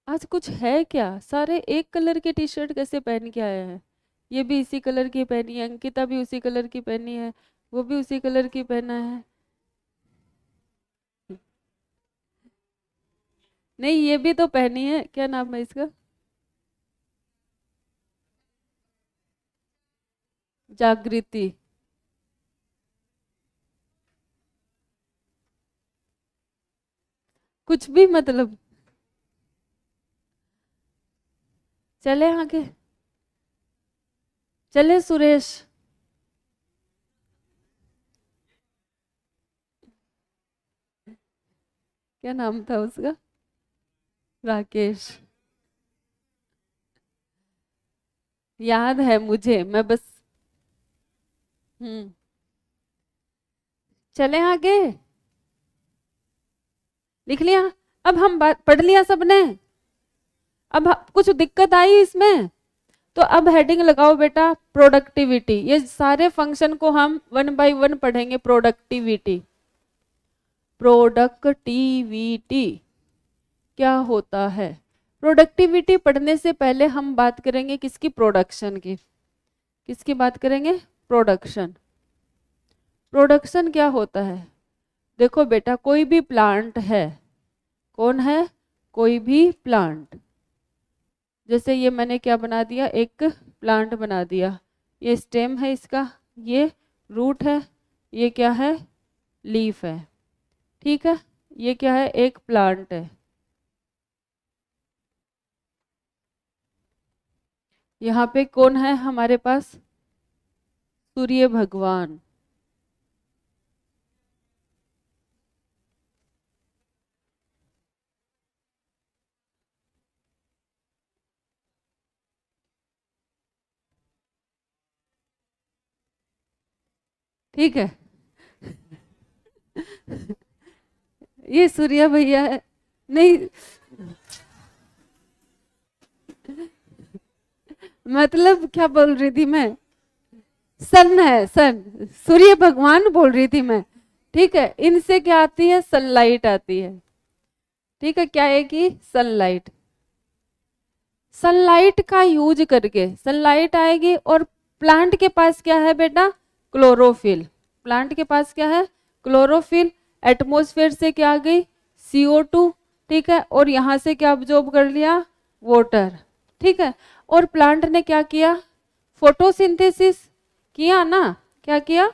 Speaker 1: आज कुछ है क्या, सारे एक कलर के टी शर्ट कैसे पहन के आए हैं, ये भी इसी कलर की पहनी है, अंकिता भी उसी कलर की पहनी है, वो भी उसी कलर की पहना है, नहीं ये भी तो पहनी है, क्या नाम है इसका, जागृति, कुछ भी मतलब, चले आगे, चले सुरेश, क्या नाम था उसका, राकेश, याद है मुझे, मैं बस, हम्म, चले आगे, लिख लिया, अब हम बात पढ़ लिया सबने, अब कुछ दिक्कत आई इसमें, तो अब हेडिंग लगाओ बेटा प्रोडक्टिविटी। ये सारे फंक्शन को हम 1 बाय 1 पढ़ेंगे। प्रोडक्टिविटी, प्रोडक्टिविटी क्या होता है? प्रोडक्टिविटी पढ़ने से पहले हम बात करेंगे किसकी? प्रोडक्शन की। किसकी बात करेंगे? प्रोडक्शन। प्रोडक्शन क्या होता है? देखो बेटा, कोई भी प्लांट है, कौन है? कोई भी प्लांट। जैसे ये मैंने क्या बना दिया? एक प्लांट बना दिया। ये स्टेम है इसका, ये रूट है, ये क्या है? लीफ है। ठीक है, ये क्या है? एक प्लांट है। यहाँ पे कौन है हमारे पास? सूर्य भगवान। ठीक है ये सूर्या भैया है। नहीं, मतलब क्या बोल रही थी मैं? सन है, सन। सूर्य भगवान बोल रही थी मैं। ठीक है, इनसे क्या आती है? सनलाइट आती है। ठीक है, क्या है कि सनलाइट। सनलाइट का यूज करके सनलाइट आएगी, और प्लांट के पास क्या है बेटा? क्लोरोफिल। प्लांट के पास क्या है? क्लोरोफिल। एटमॉस्फेयर से क्या आ गई? CO2। ठीक है, और यहाँ से क्या ऑब्जॉर्ब कर लिया? वाटर। ठीक है, और प्लांट ने क्या किया? फोटोसिंथेसिस किया ना? क्या किया?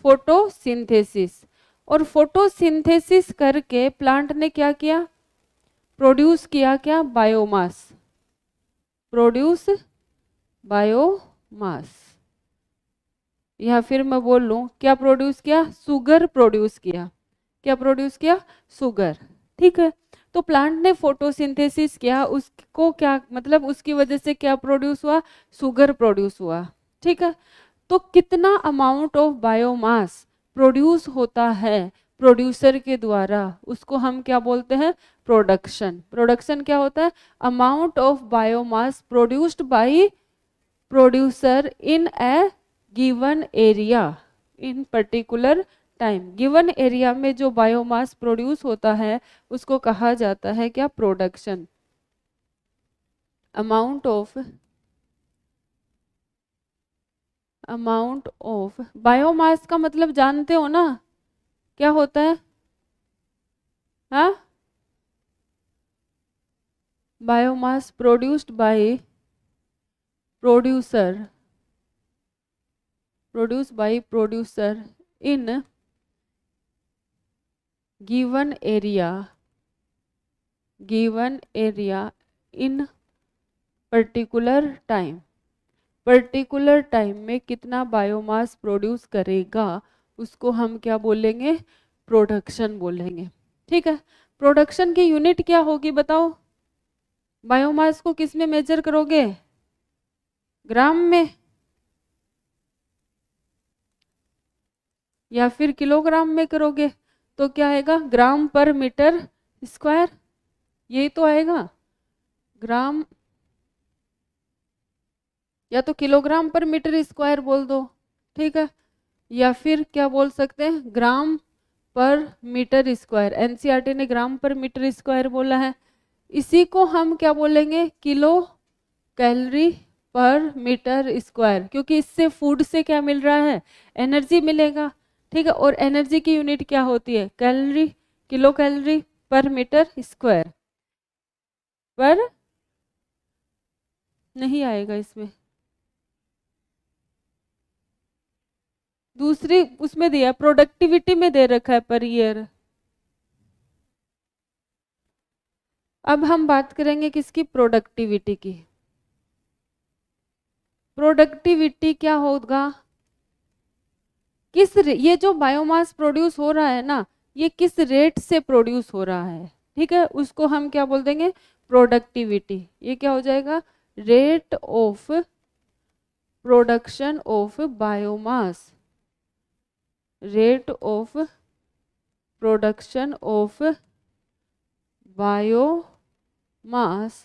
Speaker 1: फोटोसिंथेसिस। और फोटोसिंथेसिस करके प्लांट ने क्या किया? प्रोड्यूस किया क्या? बायोमास। Produce biomass. या फिर मैं बोल लूं क्या प्रोड्यूस किया? शुगर प्रोड्यूस किया। क्या प्रोड्यूस किया? शुगर। ठीक है, तो प्लांट ने फोटोसिंथेसिस किया, उसको क्या मतलब, उसकी वजह से क्या प्रोड्यूस हुआ? शुगर प्रोड्यूस हुआ। ठीक है, तो कितना अमाउंट ऑफ बायोमास प्रोड्यूस होता है प्रोड्यूसर के द्वारा, उसको हम क्या बोलते हैं? प्रोडक्शन। प्रोडक्शन क्या होता है? Amount of biomass produced by producer in A given area in particular time. Given area में जो बायोमास प्रोड्यूस होता है उसको कहा जाता है क्या? प्रोडक्शन। अमाउंट ऑफ बायोमास का मतलब जानते हो ना? क्या होता है? हाँ, biomass produced by producer, produced by producer in given area, given area in particular time. Particular time में कितना बायोमास प्रोड्यूस करेगा उसको हम क्या बोलेंगे? प्रोडक्शन बोलेंगे। ठीक है, प्रोडक्शन की यूनिट क्या होगी बताओ? बायोमास को किस में मेजर करोगे? ग्राम में या फिर किलोग्राम में करोगे? तो क्या आएगा? ग्राम पर मीटर स्क्वायर, यही तो आएगा। ग्राम या तो किलोग्राम पर मीटर स्क्वायर बोल दो। ठीक है, या फिर क्या बोल सकते हैं? ग्राम पर मीटर स्क्वायर। एनसीईआरटी ने ग्राम पर मीटर स्क्वायर बोला है। इसी को हम क्या बोलेंगे? किलो कैलोरी पर मीटर स्क्वायर, क्योंकि इससे फूड से क्या मिल रहा है? एनर्जी मिलेगा। ठीक है, और एनर्जी की यूनिट क्या होती है? कैलोरी। किलो कैलोरी पर मीटर स्क्वायर। पर नहीं आएगा इसमें, दूसरी उसमें दिया, प्रोडक्टिविटी में दे रखा है पर ईयर। अब हम बात करेंगे किसकी? प्रोडक्टिविटी की। प्रोडक्टिविटी क्या होगा? ये जो बायोमास प्रोड्यूस हो रहा है ना, ये किस रेट से प्रोड्यूस हो रहा है? ठीक है, उसको हम क्या बोल देंगे? प्रोडक्टिविटी। ये क्या हो जाएगा? Rate of production of biomass. Rate of production of biomass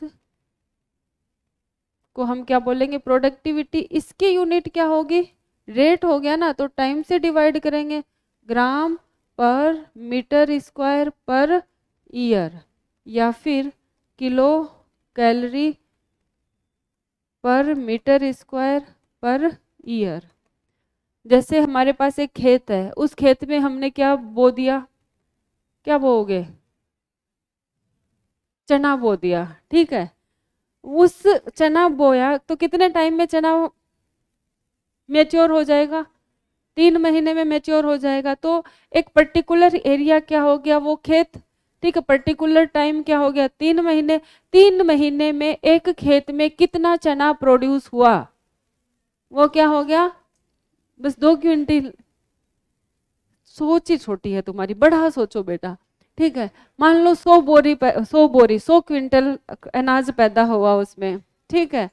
Speaker 1: को हम क्या बोलेंगे, प्रोडक्टिविटी। इसकी यूनिट क्या होगी, रेट हो गया ना, तो टाइम से डिवाइड करेंगे, ग्राम पर मीटर स्क्वायर पर ईयर, या फिर किलो कैलोरी पर मीटर स्क्वायर पर ईयर। जैसे हमारे पास एक खेत है, उस खेत में हमने क्या बो दिया, क्या बोओगे, चना बो दिया, ठीक है। उस चना बोया तो कितने टाइम में चना मैच्योर हो जाएगा, 3 महीने में मैच्योर हो जाएगा। तो एक पर्टिकुलर एरिया क्या हो गया, वो खेत, ठीक है, पर्टिकुलर टाइम क्या हो गया, 3 महीने। 3 महीने में एक खेत में कितना चना प्रोड्यूस हुआ, वो क्या हो गया, बस 2 क्विंटल। सोच ही छोटी है तुम्हारी, बड़ा सोचो बेटा, ठीक है। मान लो 100 क्विंटल अनाज पैदा हुआ उसमें, ठीक है।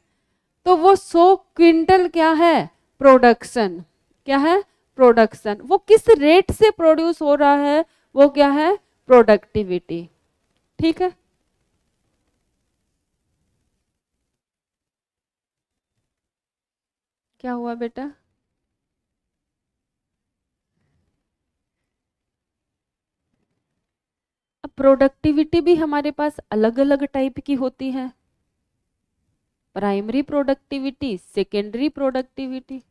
Speaker 1: तो वो 100 क्विंटल क्या है, प्रोडक्शन, क्या है, प्रोडक्शन। वो किस रेट से प्रोड्यूस हो रहा है, वो क्या है, प्रोडक्टिविटी, ठीक है। क्या हुआ बेटा, अब प्रोडक्टिविटी भी हमारे पास अलग अलग टाइप की होती है, प्राइमरी प्रोडक्टिविटी, सेकेंडरी प्रोडक्टिविटी।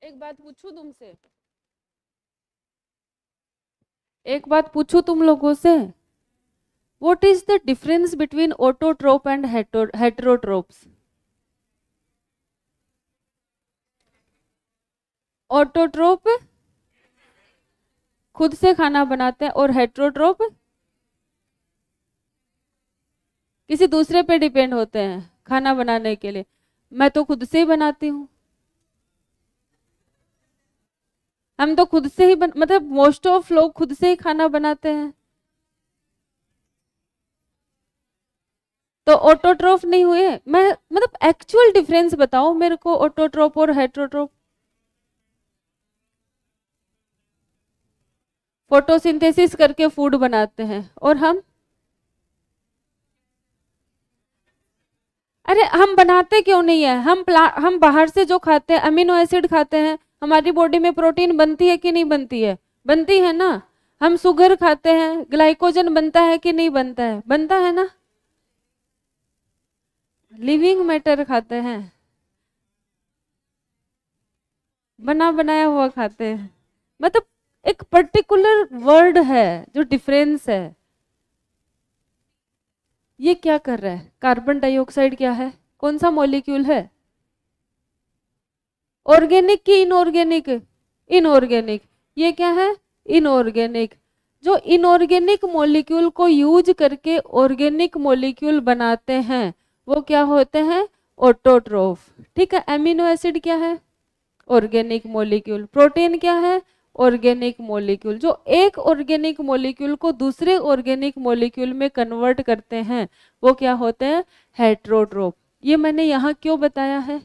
Speaker 1: एक बात पूछूं तुमसे, एक बात पूछूं तुम लोगों से, what is the difference between autotroph and heterotrophs? Autotroph खुद से खाना बनाते हैं, और हेटेरोट्रोप किसी दूसरे पे डिपेंड होते हैं खाना बनाने के लिए। मैं तो खुद से ही बनाती हूँ, हम तो खुद से ही मतलब मोस्ट ऑफ लोग खुद से ही खाना बनाते हैं। तो ऑटोट्रोफ नहीं हुए, मैं मतलब एक्चुअल डिफरेंस बताओ मेरे को, ऑटोट्रोप और हेटेरोट्रोप। फोटोसिंथेसिस करके फूड बनाते हैं, और अरे हम बनाते क्यों नहीं है, हम बाहर से जो खाते हैं, अमीनो एसिड खाते हैं, हमारी बॉडी में प्रोटीन बनती है कि नहीं बनती है, बनती है ना। हम शुगर खाते हैं, ग्लाइकोजन बनता है कि नहीं बनता है, बनता है ना। लिविंग मैटर खाते हैं, बना बनाया हुआ खाते हैं, मतलब एक पर्टिकुलर वर्ड है जो डिफरेंस है। ये क्या कर रहा है, कार्बन डाइऑक्साइड क्या है, कौन सा मॉलिक्यूल है, ऑर्गेनिक की इनऑर्गेनिक, इनऑर्गेनिक। ये क्या है, इनऑर्गेनिक। जो इनऑर्गेनिक मॉलिक्यूल को यूज करके ऑर्गेनिक मॉलिक्यूल बनाते हैं, वो क्या होते हैं, ऑटोट्रोफ, ठीक है। एमिनो एसिड क्या है, ऑर्गेनिक मॉलिक्यूल। प्रोटीन क्या है, ऑर्गेनिक मॉलिक्यूल। जो एक ऑर्गेनिक मॉलिक्यूल को दूसरे ऑर्गेनिक मॉलिक्यूल में कन्वर्ट करते हैं, वो क्या होते हैं, हेटेरोट्रोफ। ये मैंने यहाँ क्यों बताया है,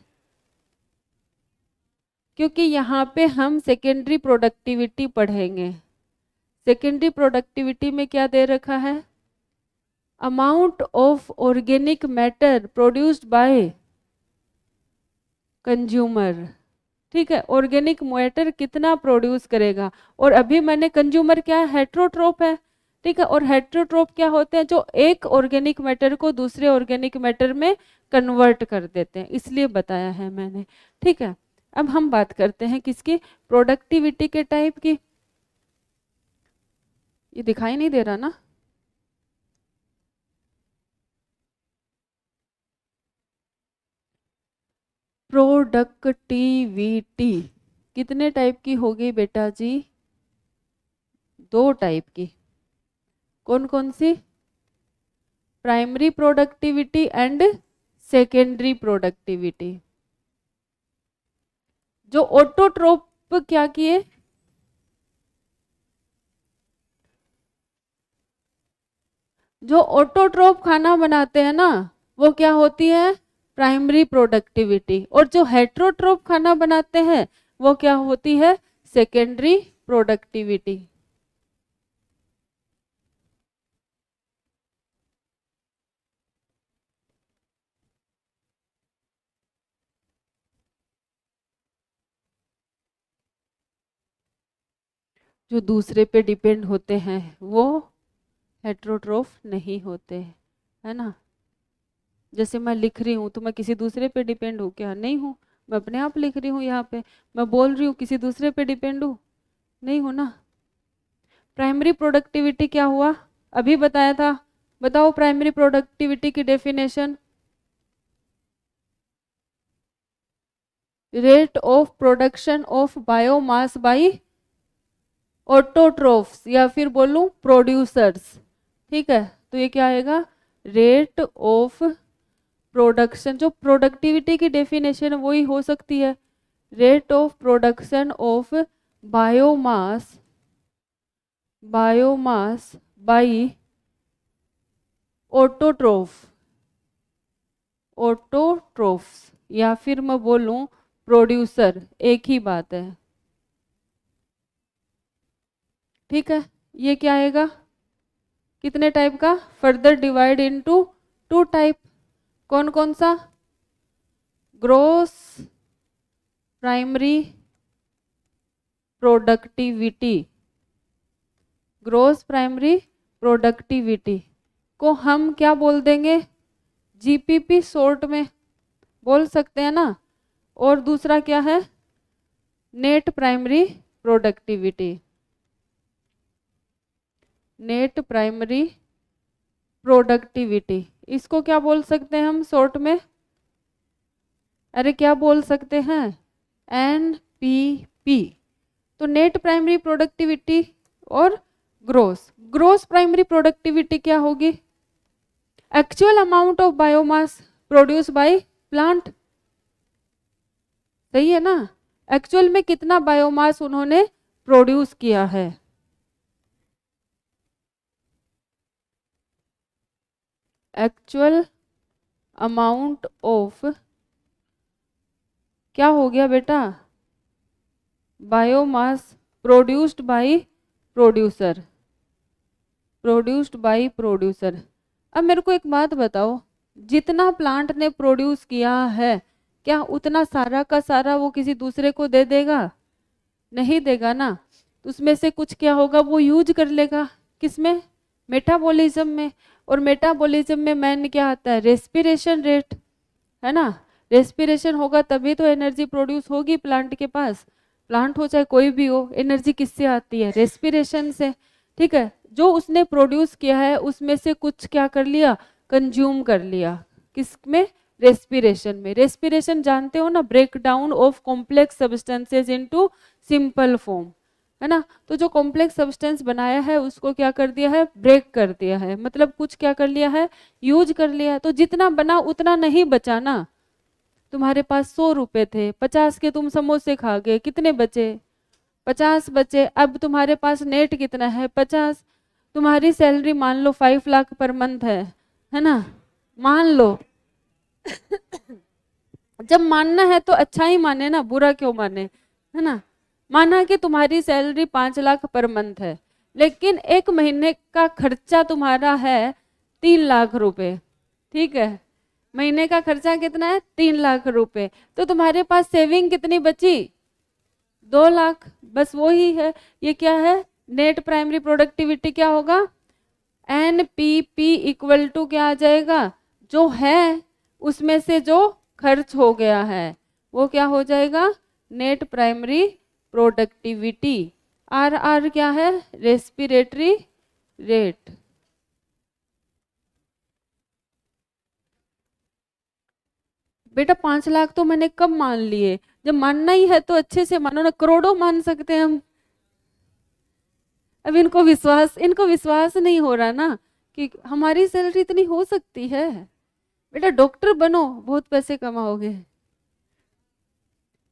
Speaker 1: क्योंकि यहाँ पे हम सेकेंडरी प्रोडक्टिविटी पढ़ेंगे। सेकेंडरी प्रोडक्टिविटी में क्या दे रखा है, amount of organic matter produced by consumer, ठीक है। ऑर्गेनिक मैटर कितना प्रोड्यूस करेगा, और अभी मैंने कंज्यूमर क्या है, हेटेरोट्रोप है, ठीक है। और हेटेरोट्रोप क्या होते हैं, जो एक ऑर्गेनिक मैटर को दूसरे ऑर्गेनिक मैटर में कन्वर्ट कर देते हैं, इसलिए बताया है मैंने, ठीक है। अब हम बात करते हैं किसकी, प्रोडक्टिविटी के टाइप की। ये दिखाई नहीं दे रहा ना, प्रोडक्टिविटी कितने टाइप की होगी बेटा जी, 2 टाइप की। कौन कौन सी, primary productivity and secondary productivity. जो ऑटोट्रोप क्या किए, जो ऑटोट्रोप खाना बनाते हैं ना, वो क्या होती है, प्राइमरी प्रोडक्टिविटी। और जो हेटेरोट्रोप खाना बनाते हैं, वो क्या होती है, सेकेंडरी प्रोडक्टिविटी। जो दूसरे पे डिपेंड होते हैं वो हेट्रोट्रोफ नहीं होते, है ना। जैसे मैं लिख रही हूँ तो मैं किसी दूसरे पे डिपेंड हूँ क्या? नहीं हूँ। मैं अपने आप लिख रही हूँ यहाँ पे, मैं बोल रही हूँ, किसी दूसरे पे डिपेंड हूँ? नहीं हूँ ना। प्राइमरी प्रोडक्टिविटी क्या हुआ? अभी बताया था। बताओ प्राइमरी प्रोडक्टिविटी की definition. Rate of production of biomass by autotrophs, या फिर बोलूं प्रोड्यूसर्स। ठीक है, तो ये क्या आएगा? Rate of production. जो प्रोडक्टिविटी की डेफिनेशन है वही हो सकती है। Rate of production of biomass, biomass by autotroph, autotrophs, या फिर मैं बोलूं प्रोड्यूसर, एक ही बात है। ठीक है, ये क्या आएगा? कितने टाइप का? Further divide into two type. कौन कौन सा? Gross primary productivity, gross primary productivity को हम क्या बोल देंगे? जीपीपी शॉर्ट में बोल सकते हैं ना। और दूसरा क्या है? Net primary productivity, net primary productivity, इसको क्या बोल सकते हैं हम शॉर्ट में? अरे क्या बोल सकते हैं? एनपीपी। तो नेट प्राइमरी प्रोडक्टिविटी और ग्रोस, ग्रोस प्राइमरी प्रोडक्टिविटी क्या होगी? Actual amount of biomass produce by plant. सही है ना। एक्चुअल में कितना बायोमास उन्होंने प्रोड्यूस किया है। एक्चुअल अमाउंट ऑफ, क्या हो गया बेटा? Biomass produced by producer, produced by producer. अब मेरे को एक बात बताओ, जितना प्लांट ने प्रोड्यूस किया है क्या उतना सारा का सारा वो किसी दूसरे को दे देगा? नहीं देगा ना। तो उसमें से कुछ क्या होगा? वो यूज कर लेगा। किसमें? मेटाबॉलिज्म में। और मेटाबॉलिज्म में मेन क्या आता है? रेस्पिरेशन रेट, है ना। रेस्पिरेशन होगा तभी तो एनर्जी प्रोड्यूस होगी प्लांट के पास। प्लांट हो चाहे कोई भी हो, एनर्जी किससे आती है? रेस्पिरेशन से। ठीक है, जो उसने प्रोड्यूस किया है उसमें से कुछ क्या कर लिया? कंज्यूम कर लिया। किस में? रेस्पिरेशन में। रेस्पिरेशन जानते हो ना, break down of complex substances into simple form, है ना। तो जो कॉम्प्लेक्स सब्सटेंस बनाया है उसको क्या कर दिया है? ब्रेक कर दिया है, मतलब कुछ क्या कर लिया है? यूज कर लिया है। तो जितना बना उतना नहीं बचा ना। तुम्हारे पास 100 रुपए थे, 50 के तुम समोसे खा गए, कितने बचे? 50 बचे। अब तुम्हारे पास नेट कितना है? 50। तुम्हारी सैलरी मान लो 5 लाख पर मंथ है ना। मान लो। जब मानना है तो अच्छा ही माने ना, बुरा क्यों माने, है ना। माना कि तुम्हारी सैलरी 5 लाख पर मंथ है, लेकिन एक महीने का खर्चा तुम्हारा है 3 लाख रुपए। ठीक है, महीने का खर्चा कितना है? 3 लाख रुपए। तो तुम्हारे पास सेविंग कितनी बची? 2 लाख। बस वो ही है। ये क्या है? नेट प्राइमरी प्रोडक्टिविटी क्या होगा? एनपीपी इक्वल टू क्या आ जाएगा? जो है उसमें से जो खर्च हो गया है वो क्या हो जाएगा? Net primary productivity. R R क्या है? Respiratory rate. बेटा 5 लाख तो मैंने कब मान लिए? जब मानना ही है तो अच्छे से मानो ना, करोड़ों मान सकते हैं हम। अब इनको विश्वास नहीं हो रहा ना कि हमारी सैलरी इतनी हो सकती है। बेटा डॉक्टर बनो, बहुत पैसे कमाओगे।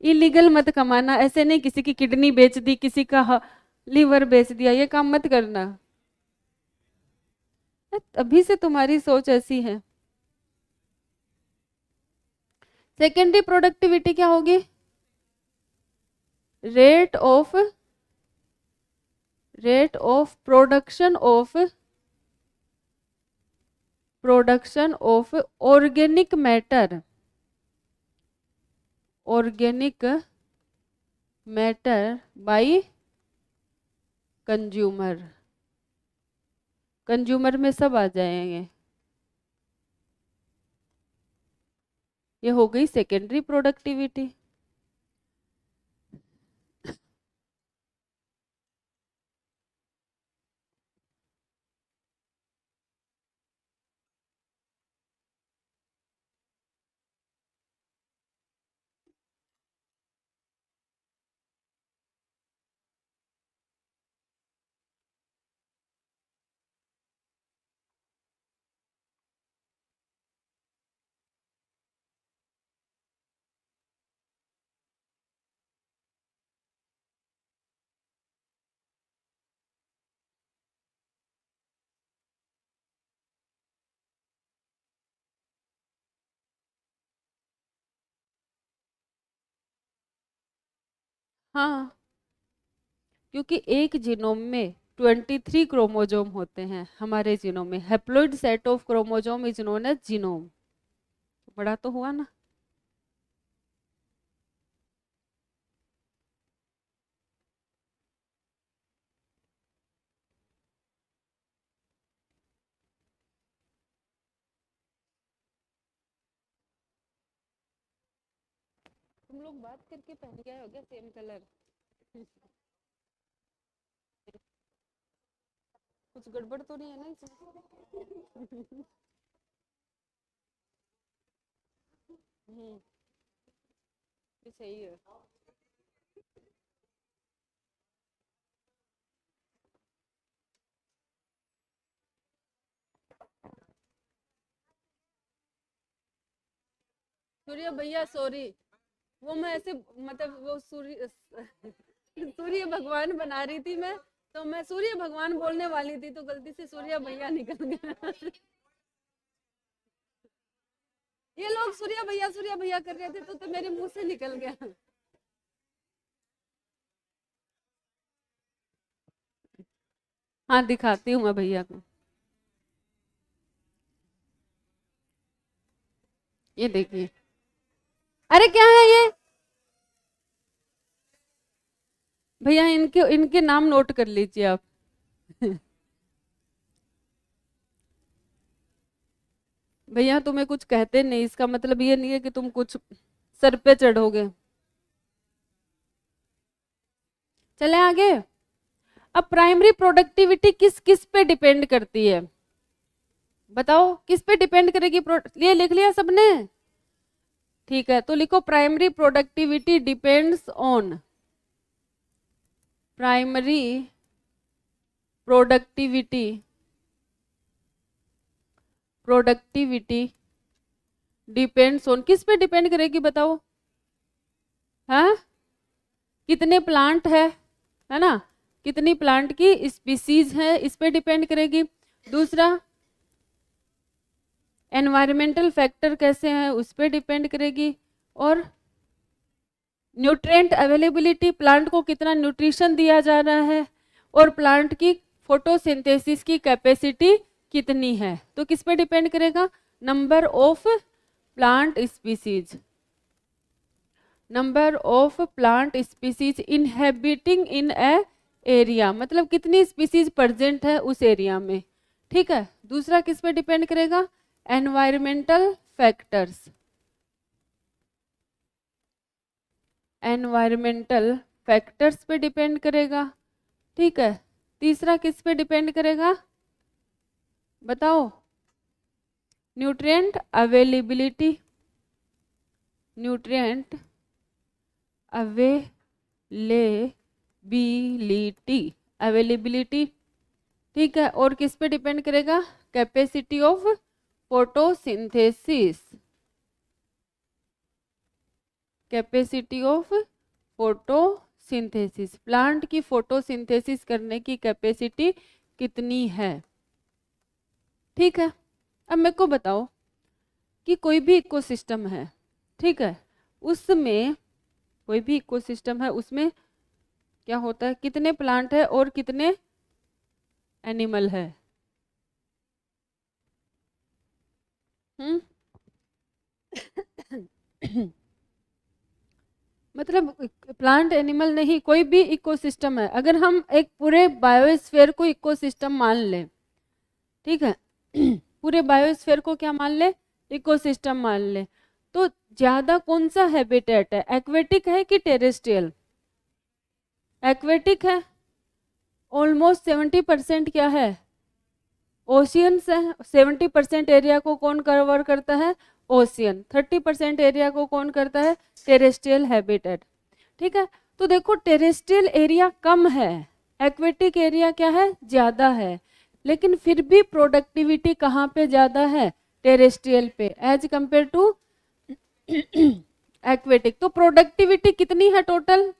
Speaker 1: इलीगल मत कमाना, ऐसे नहीं किसी की किडनी बेच दी, किसी का लीवर बेच दिया, ये काम मत करना। अभी से तुम्हारी सोच ऐसी है। सेकेंडरी प्रोडक्टिविटी क्या होगी? Rate of production of organic matter, organic matter by consumer, consumer में सब आ जाएंगे। ये हो गई सेकेंडरी प्रोडक्टिविटी। हाँ, क्योंकि एक जीनोम में 23 क्रोमोजोम होते हैं। हमारे जीनोम में haploid set of chromosome is known as genome. बड़ा तो हुआ ना। तुम लोग बात करके पहन गए हो क्या सेम कलर? कुछ गड़बड़ तो नहीं है ना इसमें? ये सही है। सूर्य भैया सॉरी, वो मैं ऐसे मतलब वो सूर्य सूर्य भगवान बना रही थी मैं, तो मैं सूर्य भगवान बोलने वाली थी तो गलती से सूर्य भैया निकल गया। ये लोग सूर्य भैया कर रहे थे तो मेरे मुंह से निकल गया। हाँ दिखाती हूँ मैं भैया को। ये देखिए। अरे क्या है ये भैया, इनके इनके नाम नोट कर लीजिए आप। भैया तुम्हें कुछ कहते नहीं, इसका मतलब ये नहीं है कि तुम कुछ सर पे चढ़ोगे। चले आगे। अब प्राइमरी प्रोडक्टिविटी किस किस पे डिपेंड करती है बताओ, किस पे डिपेंड करेगी? ये लिख लिया सबने? ठीक है, तो लिखो primary productivity depends on, primary productivity, productivity depends on, किस पे डिपेंड करेगी बताओ? हाँ, कितने प्लांट है ना, कितनी प्लांट की स्पीसीज है, इस पे डिपेंड करेगी। दूसरा एनवायरमेंटल फैक्टर कैसे हैं, उस पे डिपेंड करेगी। और न्यूट्रिएंट अवेलेबिलिटी, प्लांट को कितना न्यूट्रिशन दिया जा रहा है, और प्लांट की फोटोसिंथेसिस की कैपेसिटी कितनी है, तो किस पे डिपेंड करेगा? Number of plant species, number of plant species inhabiting in A area, मतलब कितनी स्पीसीज प्रेजेंट है उस एरिया में। ठीक है, दूसरा किस पे डिपेंड करेगा? एनवायरमेंटल फैक्टर्स, एनवायरमेंटल फैक्टर्स पे डिपेंड करेगा। ठीक है, तीसरा किस पे डिपेंड करेगा बताओ? Nutrient availability, nutrient availability, availability. ठीक है, और किस पे डिपेंड करेगा? Capacity of photosynthesis, capacity of photosynthesis, plant की फोटोसिंथेसिस करने की कैपेसिटी कितनी है। ठीक है, अब मेरे को बताओ कि कोई भी इकोसिस्टम है, ठीक है, उसमें कोई भी इकोसिस्टम है, उसमें क्या होता है, कितने प्लांट है और कितने एनिमल है? हम्म मतलब प्लांट एनिमल नहीं, कोई भी इकोसिस्टम है। अगर हम एक पूरे बायोस्फीयर को इकोसिस्टम मान लें, ठीक है, पूरे बायोस्फीयर को क्या मान ले, इकोसिस्टम मान ले, तो ज्यादा कौन सा हैबिटेट है, एक्वेटिक है कि टेरेस्ट्रियल? एक्वेटिक है। ऑलमोस्ट 70% क्या है, ओशियंस है। 70% एरिया को कौन कवर करता है, ओशियन। 30% एरिया को कौन करता है, टेरेस्ट्रियल हैबिटेट। ठीक है, तो देखो टेरेस्ट्रियल एरिया कम है, एक्वेटिक एरिया क्या है, ज्यादा है, लेकिन फिर भी प्रोडक्टिविटी कहाँ पे ज्यादा है, टेरेस्ट्रियल पे एज कंपेयर टू एक्वेटिक। तो प्रोडक्टिविटी कितनी है टोटल,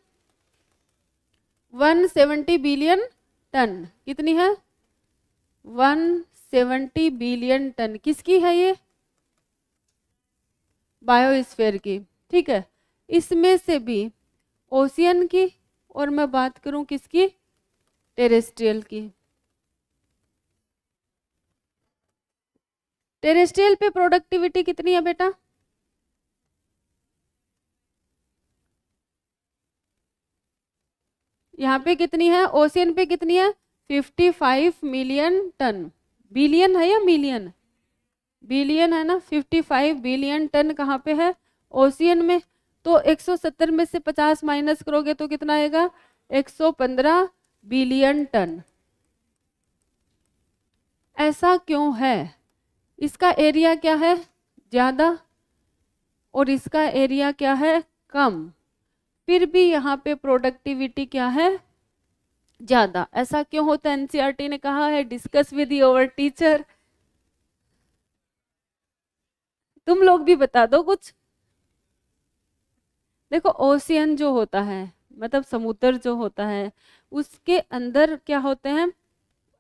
Speaker 1: 170 बिलियन टन। कितनी है, 170 बिलियन टन। किसकी है ये, बायोस्फीयर की। ठीक है, इसमें से भी ओशियन की, और मैं बात करूं किसकी, टेरेस्ट्रियल की। टेरेस्ट्रियल पे प्रोडक्टिविटी कितनी है बेटा, यहाँ पे कितनी है, ओशियन पे कितनी है, 55 मिलियन टन। बिलियन है या मिलियन, बिलियन है ना, 55 बिलियन टन कहाँ पे है, ओशियन में। तो 170 में से 50 माइनस करोगे तो कितना आएगा, 115 बिलियन टन। ऐसा क्यों है, इसका एरिया क्या है, ज्यादा, और इसका एरिया क्या है, कम, फिर भी यहाँ पे प्रोडक्टिविटी क्या है, ज्यादा। ऐसा क्यों होता है, एनसीईआरटी ने कहा है, डिस्कस विद योर टीचर। तुम लोग भी बता दो कुछ। देखो ओशियन जो होता है, मतलब समुद्र जो होता है, उसके अंदर क्या होते हैं,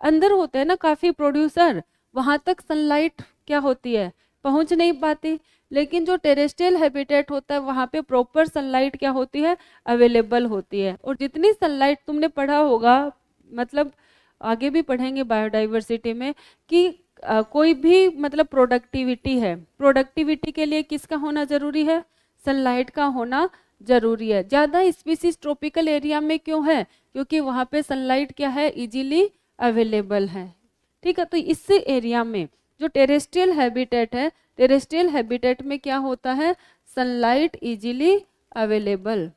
Speaker 1: अंदर होते हैं ना काफी प्रोड्यूसर, वहां तक सनलाइट क्या होती है, पहुंच नहीं पाती। लेकिन जो टेरेस्ट्रियल हैबिटेट होता है वहां पे प्रॉपर सनलाइट क्या होती है, अवेलेबल होती है। और जितनी सनलाइट तुमने पढ़ा होगा, मतलब आगे भी पढ़ेंगे बायोडाइवर्सिटी में, कि कोई भी मतलब प्रोडक्टिविटी है, प्रोडक्टिविटी के लिए किसका होना जरूरी है, सनलाइट का होना जरूरी है। ज्यादा स्पीसीज ट्रॉपिकल एरिया में क्यों है, क्योंकि वहां पे सनलाइट क्या है, इजीली अवेलेबल है। ठीक है, तो इस एरिया में जो टेरेस्ट्रियल हैबिटेट है, टेरेस्ट्रियल हैबिटेट में क्या होता है, सनलाइट इजीली अवेलेबल।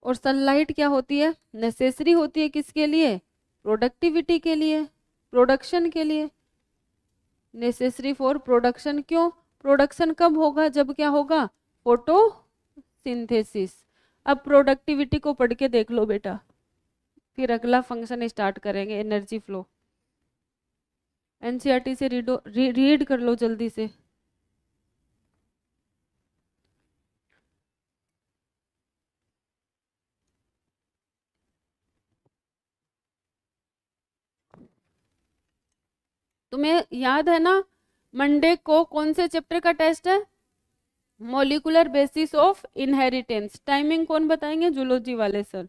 Speaker 1: और सनलाइट क्या होती है, नेसेसरी होती है किसके लिए, प्रोडक्टिविटी के लिए, प्रोडक्शन के लिए, नेसेसरी फॉर प्रोडक्शन। क्यों, प्रोडक्शन कब होगा, जब क्या होगा, फोटोसिंथेसिस। अब प्रोडक्टिविटी को पढ़ के देख लो बेटा, फिर अगला फंक्शन स्टार्ट करेंगे, एनर्जी फ्लो। एनसीईआरटी से रीड कर लो जल्दी से। तुम्हें याद है ना, मंडे को कौन से चैप्टर का टेस्ट है, molecular basis of inheritance. Timing कौन बताएंगे, जूलॉजी वाले सर।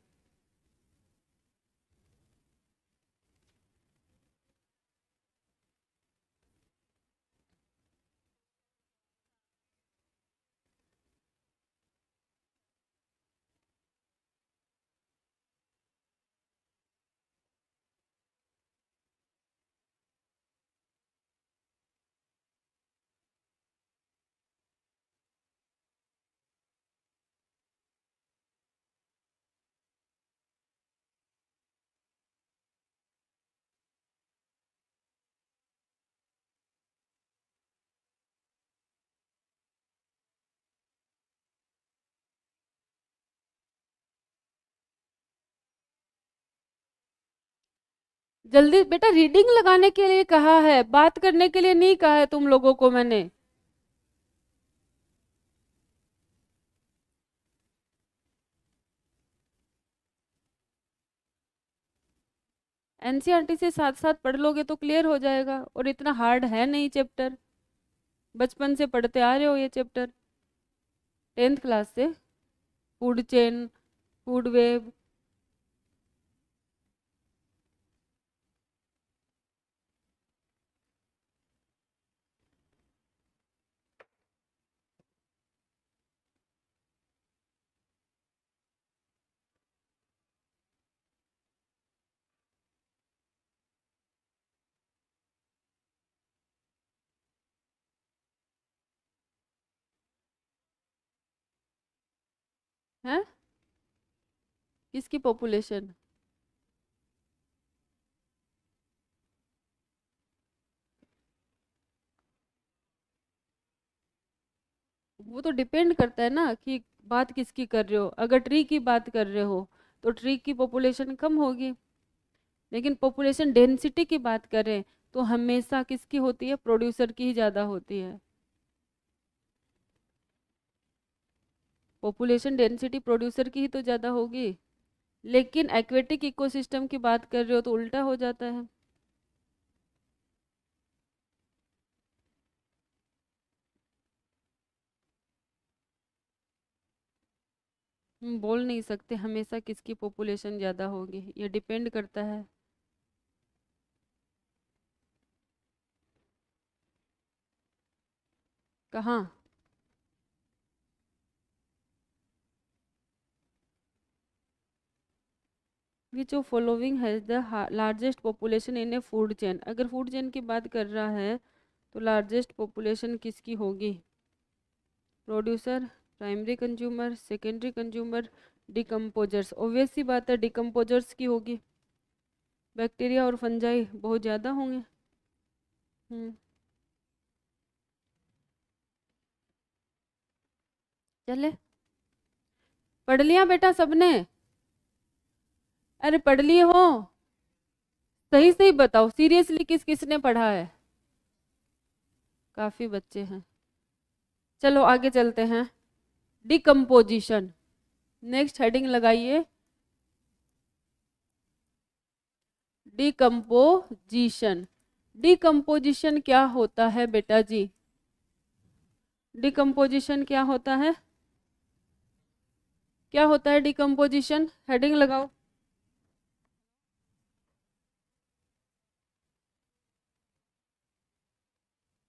Speaker 1: जल्दी बेटा, रीडिंग लगाने के लिए कहा है, बात करने के लिए नहीं कहा है तुम लोगों को मैंने। एनसीईआरटी से साथ साथ पढ़ लोगे तो क्लियर हो जाएगा, और इतना हार्ड है नहीं चैप्टर, बचपन से पढ़ते आ रहे हो ये चैप्टर, 10th क्लास से। फूड चेन, फूड वेब, है? किसकी पॉपुलेशन? वो तो डिपेंड करता है ना कि बात किसकी कर रहे हो। अगर ट्री की बात कर रहे हो तो ट्री की पॉपुलेशन कम होगी, लेकिन पॉपुलेशन डेंसिटी की बात करें तो हमेशा किसकी होती है? प्रोड्यूसर की ही ज़्यादा होती है। पॉपुलेशन डेंसिटी प्रोड्यूसर की ही तो ज़्यादा होगी, लेकिन एक्वेटिक इकोसिस्टम की बात कर रहे हो तो उल्टा हो जाता है। हम बोल नहीं सकते हमेशा किसकी पॉपुलेशन ज़्यादा होगी, ये डिपेंड करता है। कहाँ? विच of following has the largest population in A food chain? अगर फूड चेन की बात कर रहा है तो लार्जेस्ट पॉपुलेशन किसकी होगी? Producer, primary consumer, secondary consumer, decomposers. Obvious सी बात है डिकम्पोजर्स की होगी। बैक्टीरिया और फंजाई बहुत ज़्यादा होंगे। चले, पढ़ लिया बेटा सबने? अरे पढ़ लिए हो? सही सही बताओ, सीरियसली किस किसने पढ़ा है? काफी बच्चे हैं। चलो आगे चलते हैं। डिकम्पोजिशन, नेक्स्ट हेडिंग लगाइए, डिकम्पोजिशन। डिकम्पोजिशन क्या होता है बेटा जी? डिकम्पोजिशन क्या होता है? क्या होता है डिकम्पोजिशन? हेडिंग लगाओ।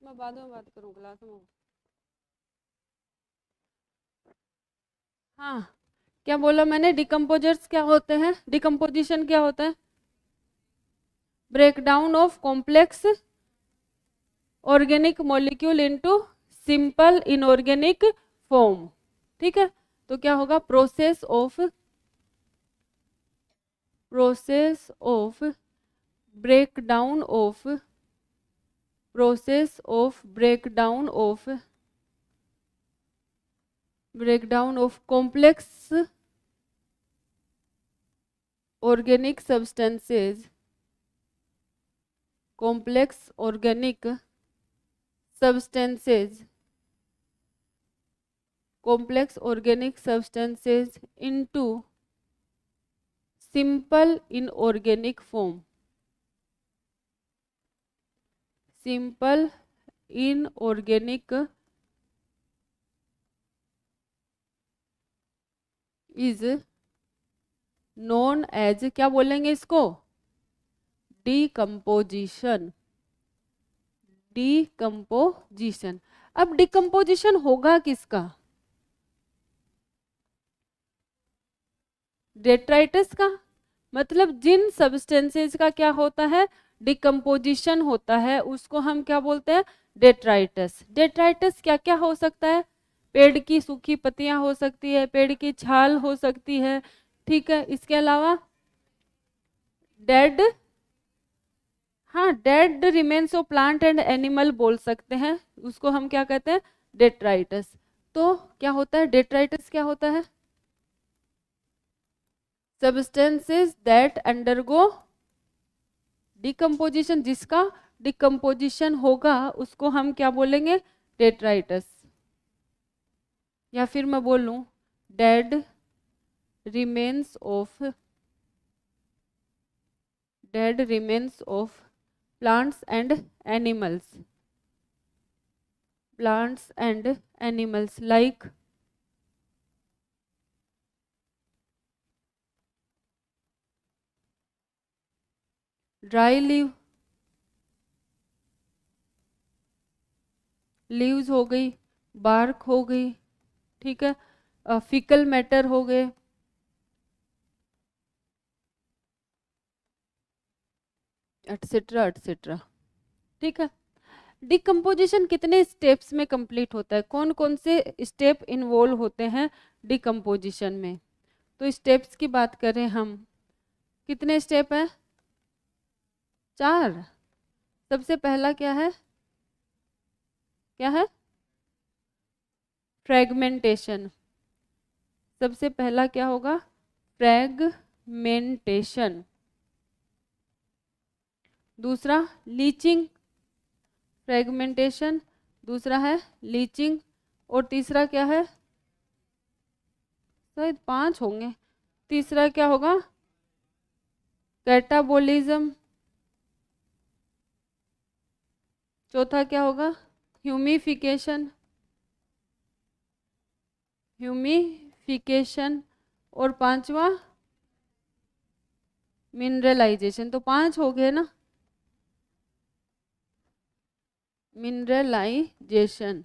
Speaker 1: मैं बाद में बात करूँ क्लास में। हाँ, क्या बोला मैंने? डिकम्पोजर्स क्या होते हैं? डिकम्पोजिशन क्या होता है? Breakdown of complex organic molecule into simple inorganic form. ठीक है, तो क्या होगा? Process of breakdown of breakdown of complex organic substances into simple inorganic form. Simple inorganic is known as, क्या बोलेंगे इसको? डिकम्पोजिशन। डिकम्पोजिशन। अब डिकम्पोजिशन होगा किसका? डेट्राइटस का। मतलब जिन सब्सटेंसेस का क्या होता है? डिकम्पोजिशन होता है, उसको हम क्या बोलते हैं? डेट्राइटस। डेट्राइटस क्या क्या हो सकता है? पेड़ की सूखी पत्तियां हो सकती है, पेड़ की छाल हो सकती है, ठीक है। इसके अलावा डेड, हाँ, dead remains of plant and animal बोल सकते हैं, उसको हम क्या कहते हैं? डेट्राइटस। तो क्या होता है? डेट्राइटस क्या होता है? सब्सटेंसेस दैट अंडरगो डिकम्पोजिशन, जिसका डिकम्पोजिशन होगा उसको हम क्या बोलेंगे? डेट्राइटस। या फिर मैं बोलूं dead remains of plants and animals like dry leaves हो गई, बार्क हो गई, ठीक है, फिकल मैटर हो गए, एटसेट्रा एटसेट्रा, ठीक है। डिकम्पोजिशन कितने स्टेप्स में कंप्लीट होता है, कौन कौन से स्टेप इन्वॉल्व होते हैं डिकम्पोजिशन में? तो स्टेप्स की बात करें हम, कितने स्टेप है? 4। सबसे पहला क्या है? क्या है? फ्रेगमेंटेशन। सबसे पहला क्या होगा? फ्रेगमेंटेशन। दूसरा लीचिंग, फ्रेगमेंटेशन। दूसरा है लीचिंग। और तीसरा क्या है? शायद 5 होंगे। तीसरा क्या होगा? कैटाबोलिज्म। चौथा क्या होगा? ह्यूमिफिकेशन। ह्यूमिफिकेशन। और 5वां मिनरलाइजेशन। तो 5 हो गए ना? मिनरलाइजेशन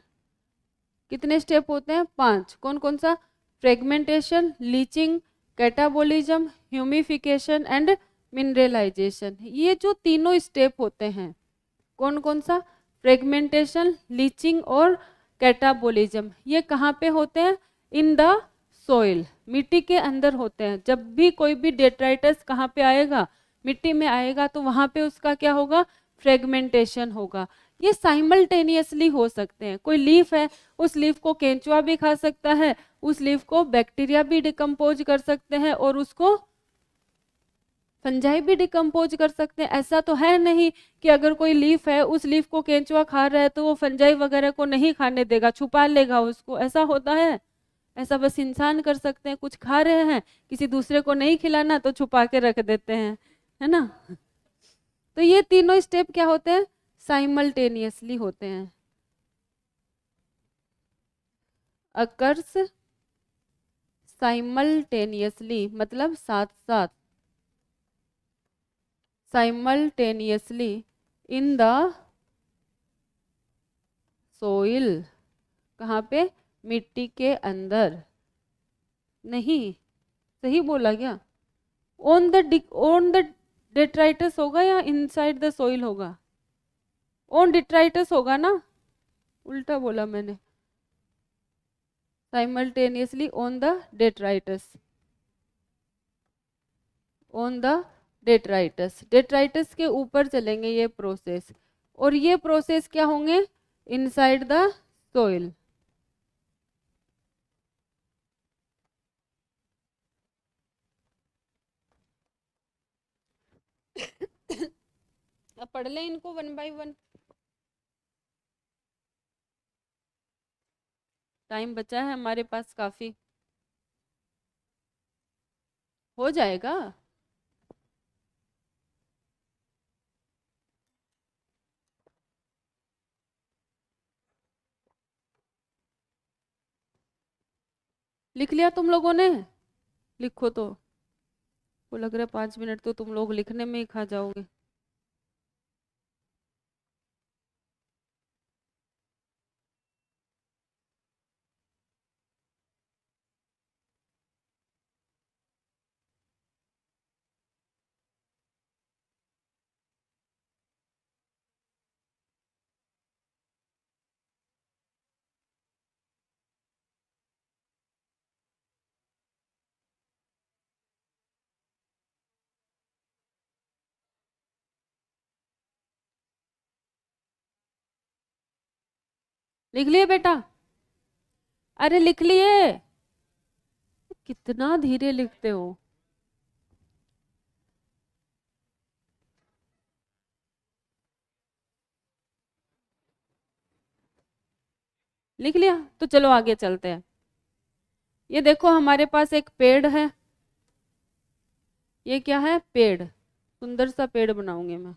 Speaker 1: कितने स्टेप होते हैं? 5। कौन कौन सा? Fragmentation, leaching, catabolism, humification and mineralization. ये जो तीनों स्टेप होते हैं, कौन कौन सा? फ्रेगमेंटेशन, लीचिंग और कैटाबोलिज्म। ये कहाँ पे होते हैं? इन द सोइल, मिट्टी के अंदर होते हैं। जब भी कोई भी डेट्राइटस कहाँ पे आएगा? मिट्टी में आएगा, तो वहाँ पे उसका क्या होगा? फ्रेगमेंटेशन होगा। ये साइमल्टेनियसली हो सकते हैं। कोई लीफ है, उस लीफ को केंचुआ भी खा सकता है, उस लीफ को बैक्टीरिया भी डिकम्पोज कर सकते हैं, और उसको फंजाई भी डिकम्पोज कर सकते हैं। ऐसा तो है नहीं कि अगर कोई लीफ है, उस लीफ को केंचुआ खा रहा है तो वो फंजाई वगैरह को नहीं खाने देगा, छुपा लेगा उसको। ऐसा होता है? ऐसा बस इंसान कर सकते हैं। कुछ खा रहे हैं, किसी दूसरे को नहीं खिलाना तो छुपा के रख देते हैं, है ना? तो ये तीनों स्टेप क्या होते हैं? साइमल्टेनियसली होते हैं। अकर्स साइमल्टेनियसली मतलब साथ साथ, साइमल्टेनियसली इन द सोइल। कहाँ पे? मिट्टी के अंदर। नहीं, सही बोला क्या? ऑन द डेट्राइटस होगा या इनसाइड द सोइल होगा? ऑन डिट्राइटस होगा ना? उल्टा बोला मैंने। Simultaneously on the detritus, on the detritus. Detritus के ऊपर चलेंगे ये प्रोसेस, और ये प्रोसेस क्या होंगे? Inside the soil. अब पढ़ लें इनको 1 बाय 1। टाइम बचा है हमारे पास काफी, हो जाएगा। लिख लिया तुम लोगों ने? लिखो तो। वो लग रहा है 5 मिनट तो तुम लोग लिखने में ही खा जाओगे। लिख लिए बेटा? अरे लिख लिए? कितना धीरे लिखते हो। लिख लिया? तो चलो आगे चलते हैं। ये देखो हमारे पास एक पेड़ है। ये क्या है? पेड़। सुंदर सा पेड़ बनाऊंगी मैं।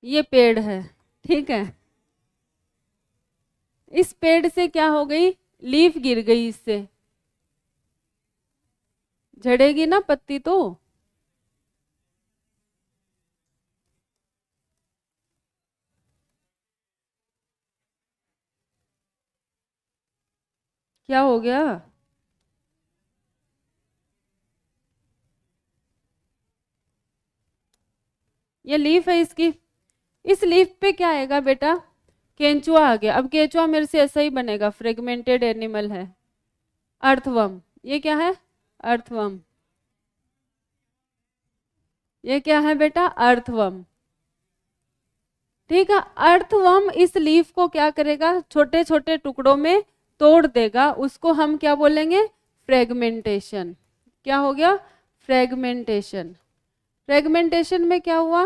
Speaker 1: ये पेड़ है, ठीक है। इस पेड़ से क्या हो गई? लीफ गिर गई इससे, झड़ेगी ना पत्ती तो। क्या हो गया? ये लीफ है इसकी। इस लीफ पे क्या आएगा बेटा? केंचुआ आ गया। अब केंचुआ मेरे से ऐसा ही बनेगा, फ्रेगमेंटेड एनिमल है। अर्थवर्म, ये क्या है? अर्थवर्म। ये क्या है बेटा? अर्थवर्म। ठीक है, अर्थवर्म इस लीफ को क्या करेगा? छोटे छोटे टुकड़ों में तोड़ देगा। उसको हम क्या बोलेंगे? फ्रेगमेंटेशन। क्या हो गया? फ्रेगमेंटेशन। फ्रेगमेंटेशन में क्या हुआ?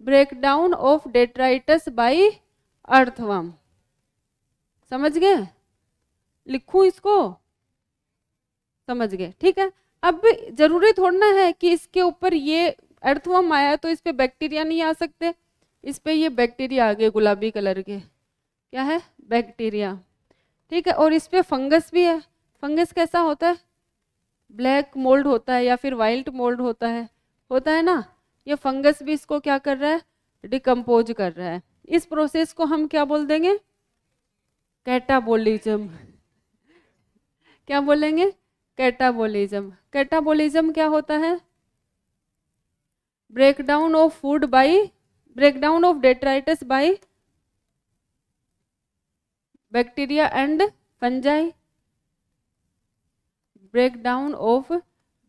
Speaker 1: Breakdown of detritus by earthworm. समझ गए? लिखूं इसको? समझ गए, ठीक है। अब जरूरी थोड़ा है कि इसके ऊपर ये अर्थवर्म आया तो इस पे बैक्टीरिया नहीं आ सकते। इस पे ये बैक्टीरिया आ गए गुलाबी कलर के। क्या है? बैक्टीरिया। ठीक है, और इस पे फंगस भी है। फंगस कैसा होता है? ब्लैक मोल्ड होता है या फिर वाइल्ड मोल्ड होता है ना। ये फंगस भी इसको क्या कर रहा है? डिकम्पोज कर रहा है। इस प्रोसेस को हम क्या बोल देंगे? कैटाबोलिज्म। क्या बोलेंगे? कैटाबोलिज्म। कैटाबोलिज्म क्या होता है? Breakdown of food by, breakdown of detritus by bacteria and fungi. Breakdown of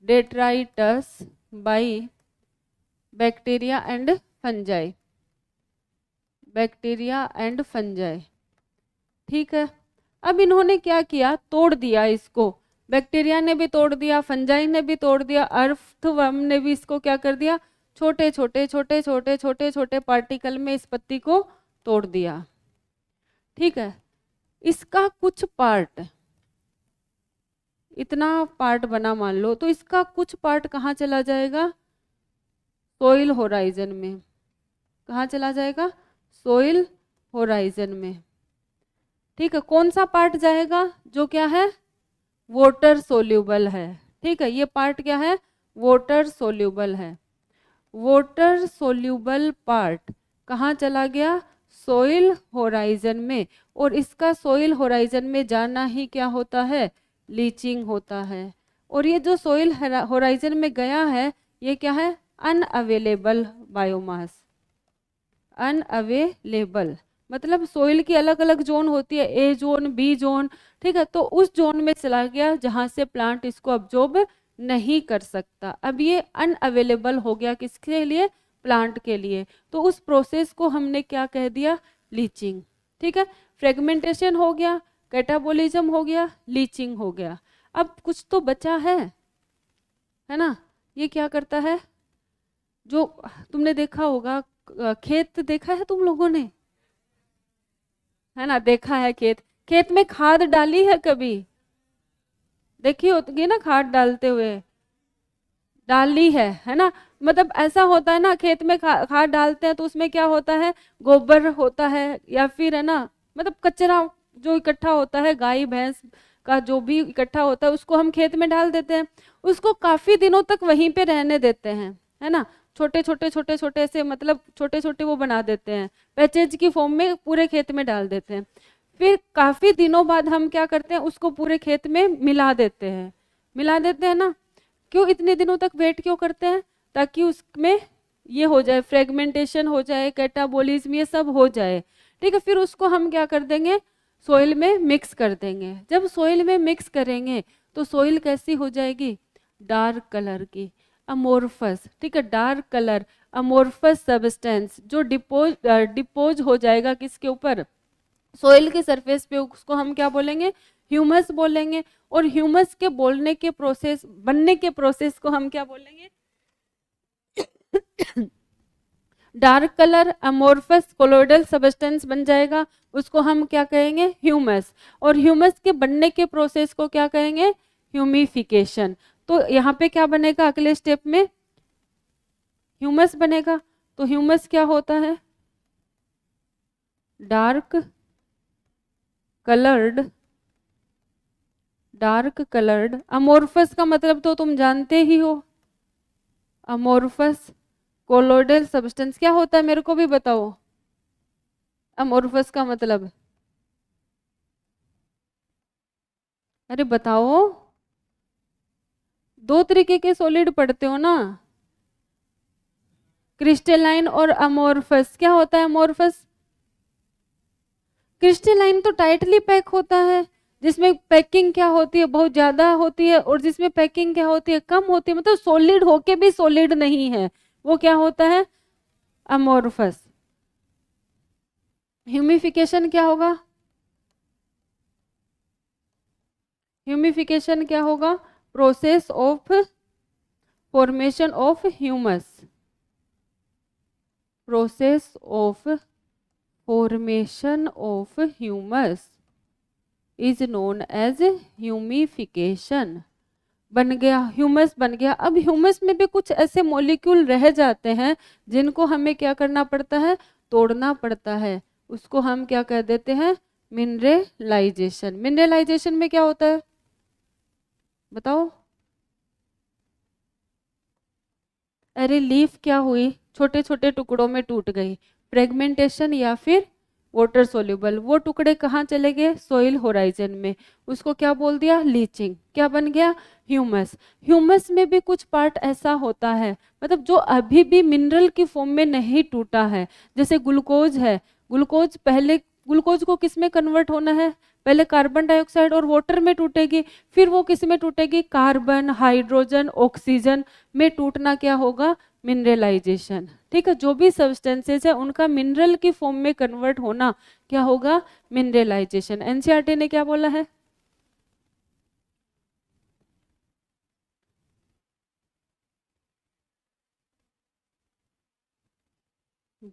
Speaker 1: detritus by bacteria and fungi. Bacteria and fungi. ठीक है, अब इन्होंने क्या किया? तोड़ दिया इसको। बैक्टीरिया ने भी तोड़ दिया, फंजाई ने भी तोड़ दिया, अर्थवर्म ने भी इसको क्या कर दिया? छोटे छोटे छोटे छोटे छोटे छोटे पार्टिकल में इस पत्ती को तोड़ दिया। ठीक है, इसका कुछ पार्ट, इतना पार्ट बना मान लो, तो इसका कुछ पार्ट कहाँ चला जाएगा? सोइल होराइजन में। कहाँ चला जाएगा? सोइल होराइजन में। ठीक है, कौन सा पार्ट जाएगा? जो क्या है? वाटर सोल्यूबल है। ठीक है, ये पार्ट क्या है? वाटर सोल्यूबल है। वाटर सोल्यूबल पार्ट कहाँ चला गया? सोइल होराइजन में। और इसका सोइल होराइजन में जाना ही क्या होता है? लीचिंग होता है। और ये जो सोइल होराइजन में गया है, ये क्या है? Unavailable biomass. अनअवेलेबल मतलब सोइल की अलग अलग जोन होती है, ए जोन, बी जोन। ठीक है, तो उस जोन में चला गया जहां से प्लांट इसको अब्जॉर्ब नहीं कर सकता। अब ये अनअवेलेबल हो गया किसके लिए? प्लांट के लिए। तो उस प्रोसेस को हमने क्या कह दिया? लीचिंग। ठीक है, फ्रेगमेंटेशन हो गया, कैटाबोलिज्म हो गया, लीचिंग हो गया। अब कुछ तो बचा है ना। ये क्या करता है? जो तुमने देखा होगा, खेत देखा है तुम लोगों ने? है ना, देखा है खेत। खेत में खाद डाली है कभी? देखी होगी ना खाद डालते हुए। डाली है ना। मतलब ऐसा होता है ना, खेत में खाद डालते हैं तो उसमें क्या होता है? गोबर होता है या फिर है ना, मतलब कचरा जो इकट्ठा होता है, गाय भैंस का जो भी इकट्ठा होता है, उसको हम खेत में डाल देते हैं। उसको काफी दिनों तक वहीं पे रहने देते हैं, है ना। छोटे छोटे छोटे छोटे से मतलब छोटे छोटे वो बना देते हैं, पैचेज की फॉर्म में पूरे खेत में डाल देते हैं। फिर काफी दिनों बाद हम क्या करते हैं? उसको पूरे खेत में मिला देते हैं। मिला देते हैं ना। क्यों इतने दिनों तक वेट क्यों करते हैं? ताकि उसमें ये हो जाए, फ्रेगमेंटेशन हो जाए, कैटाबोलिज्म ये सब हो जाए। ठीक है, फिर उसको हम क्या कर देंगे? सोइल में मिक्स कर देंगे। जब सोइल में मिक्स करेंगे तो सोइल कैसी हो जाएगी? डार्क कलर की, अमोर्फस। ठीक है, डार्क कलर अमोर्फस सब्सटेंस जो डिपोज हो जाएगा किसके ऊपर? सोइल के सरफेस पे। उसको हम क्या बोलेंगे? ह्यूमस बोलेंगे। और ह्यूमस के बोलने के प्रोसेस, बनने के प्रोसेस को हम क्या बोलेंगे? Dark colour amorphous colloidal substance बन जाएगा, उसको हम क्या कहेंगे? ह्यूमस। और ह्यूमस के बनने के प्रोसेस को क्या कहेंगे? ह्यूमिफिकेशन। तो यहाँ पे क्या बनेगा? अगले स्टेप में ह्यूमस बनेगा। तो ह्यूमस क्या होता है? Dark coloured dark coloured, amorphous का मतलब तो तुम जानते ही हो, अमोर्फस कोलोइडल सब्सटेंस क्या होता है, मेरे को भी बताओ अमोर्फस का मतलब। अरे बताओ, दो तरीके के सॉलिड पढ़ते हो ना, क्रिस्टलाइन और अमोर्फस। क्या होता है अमोर्फस? क्रिस्टलाइन तो टाइटली पैक होता है, जिसमें पैकिंग क्या होती है बहुत ज्यादा होती है, और जिसमें पैकिंग क्या होती है कम होती है, मतलब सॉलिड होके भी सॉलिड नहीं है, वो क्या होता है? अमोर्फस। ह्यूमिफिकेशन क्या होगा? ह्यूमिफिकेशन क्या होगा? Process of formation of humus, process of formation of humus is known as humification. बन गया ह्यूमस, बन गया। अब ह्यूमस में भी कुछ ऐसे मॉलिक्यूल रह जाते हैं जिनको हमें क्या करना पड़ता है? तोड़ना पड़ता है। उसको हम क्या कह देते हैं? मिनरलाइजेशन। मिनरलाइजेशन में क्या होता है बताओ? अरे लीफ क्या हुई? छोटे छोटे टुकड़ों में टूट गई, फ्रेगमेंटेशन या फिर वाटर सोल्यूबल। वो टुकड़े कहाँ चले गए? सोइल होराइजन में। उसको क्या बोल दिया? लीचिंग। क्या बन गया? ह्यूमस। ह्यूमस में भी कुछ पार्ट ऐसा होता है, मतलब जो अभी भी मिनरल की फॉर्म में नहीं टूटा है। जैसे ग्लूकोज है, ग्लूकोज पहले, ग्लूकोज को किस में कन्वर्ट होना है? पहले कार्बन डाइऑक्साइड और वाटर में टूटेगी, फिर वो किस में टूटेगी? कार्बन, हाइड्रोजन, ऑक्सीजन में टूटना क्या होगा? मिनरलाइजेशन। ठीक है, जो भी सब्सटेंसेस है उनका मिनरल की फॉर्म में कन्वर्ट होना क्या होगा? मिनरलाइजेशन। एनसीईआरटी ने क्या बोला है?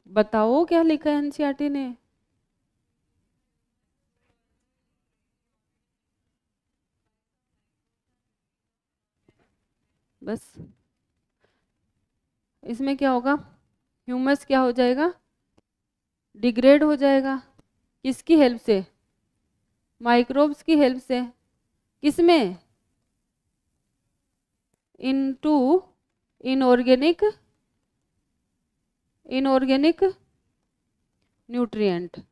Speaker 1: बताओ क्या लिखा है एनसीईआरटी ने? बस इसमें क्या होगा? ह्यूमस क्या हो जाएगा? डिग्रेड हो जाएगा। किसकी हेल्प से? माइक्रोब्स की हेल्प से। किसमें? Into inorganic, inorganic nutrient.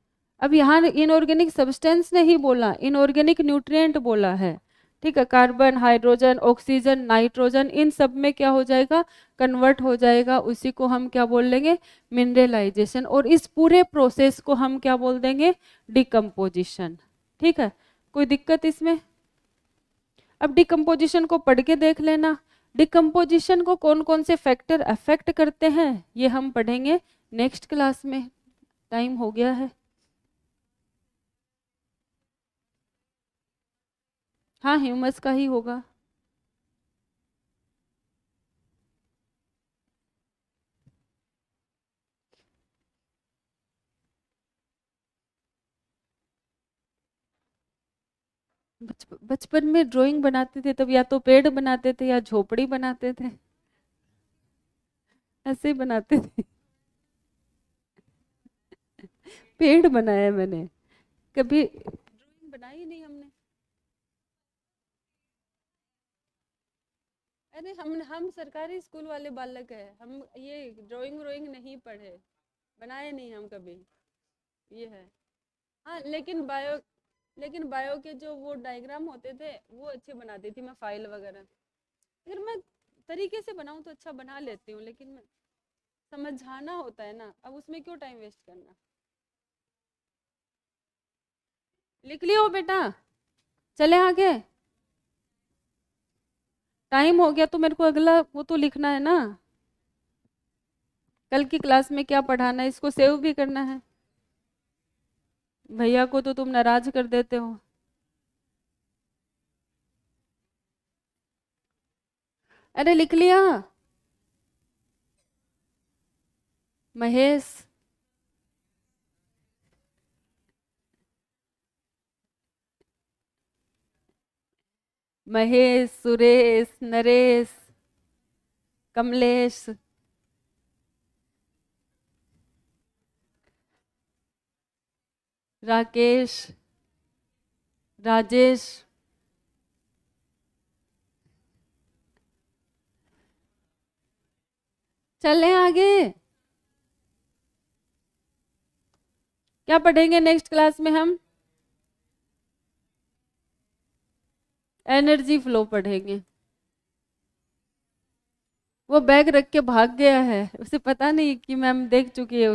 Speaker 1: अब यहाँ इनऑर्गेनिक सब्सटेंस नहीं बोला, इनऑर्गेनिक न्यूट्रिएंट बोला है। ठीक है, कार्बन, हाइड्रोजन, ऑक्सीजन, नाइट्रोजन, इन सब में क्या हो जाएगा? कन्वर्ट हो जाएगा। उसी को हम क्या बोल लेंगे? मिनरलाइजेशन। और इस पूरे प्रोसेस को हम क्या बोल देंगे? डिकम्पोजिशन। ठीक है, कोई दिक्कत इसमें? अब डिकम्पोजिशन को पढ़ के देख लेना। डिकम्पोजिशन को कौन कौन से फैक्टर अफेक्ट करते हैं ये हम पढ़ेंगे नेक्स्ट क्लास में। टाइम हो गया है। हाँ, ह्यूमस का ही होगा। बचपन में ड्राइंग बनाते थे तब या तो पेड़ बनाते थे या झोपड़ी बनाते थे, ऐसे ही बनाते थे। पेड़ बनाया मैंने, कभी ड्राइंग बनाई नहीं हमने। अरे हम सरकारी स्कूल वाले बालक है, हम ये ड्राइंग व्राइंग नहीं पढ़े, बनाए नहीं हम कभी। ये है। हाँ लेकिन बायो के जो वो डायग्राम होते थे वो अच्छे बनाती थी मैं, फाइल वगैरह। अगर मैं तरीके से बनाऊं तो अच्छा बना लेती हूँ, लेकिन मैं समझाना होता है ना, अब उसमें क्यों टाइम वेस्ट करना। लिख लियो बेटा, चले आगे। टाइम हो गया तो मेरे को अगला वो तो लिखना है ना, कल की क्लास में क्या पढ़ाना है, इसको सेव भी करना है। भैया को तो तुम नाराज कर देते हो। अरे लिख लिया? महेश, महेश, सुरेश, नरेश, कमलेश, राकेश, राजेश, चलें आगे। क्या पढ़ेंगे नेक्स्ट क्लास में हम? एनर्जी फ्लो पढ़ेंगे। वो बैग रख के भाग गया है, उसे पता नहीं कि मैम देख चुकी है।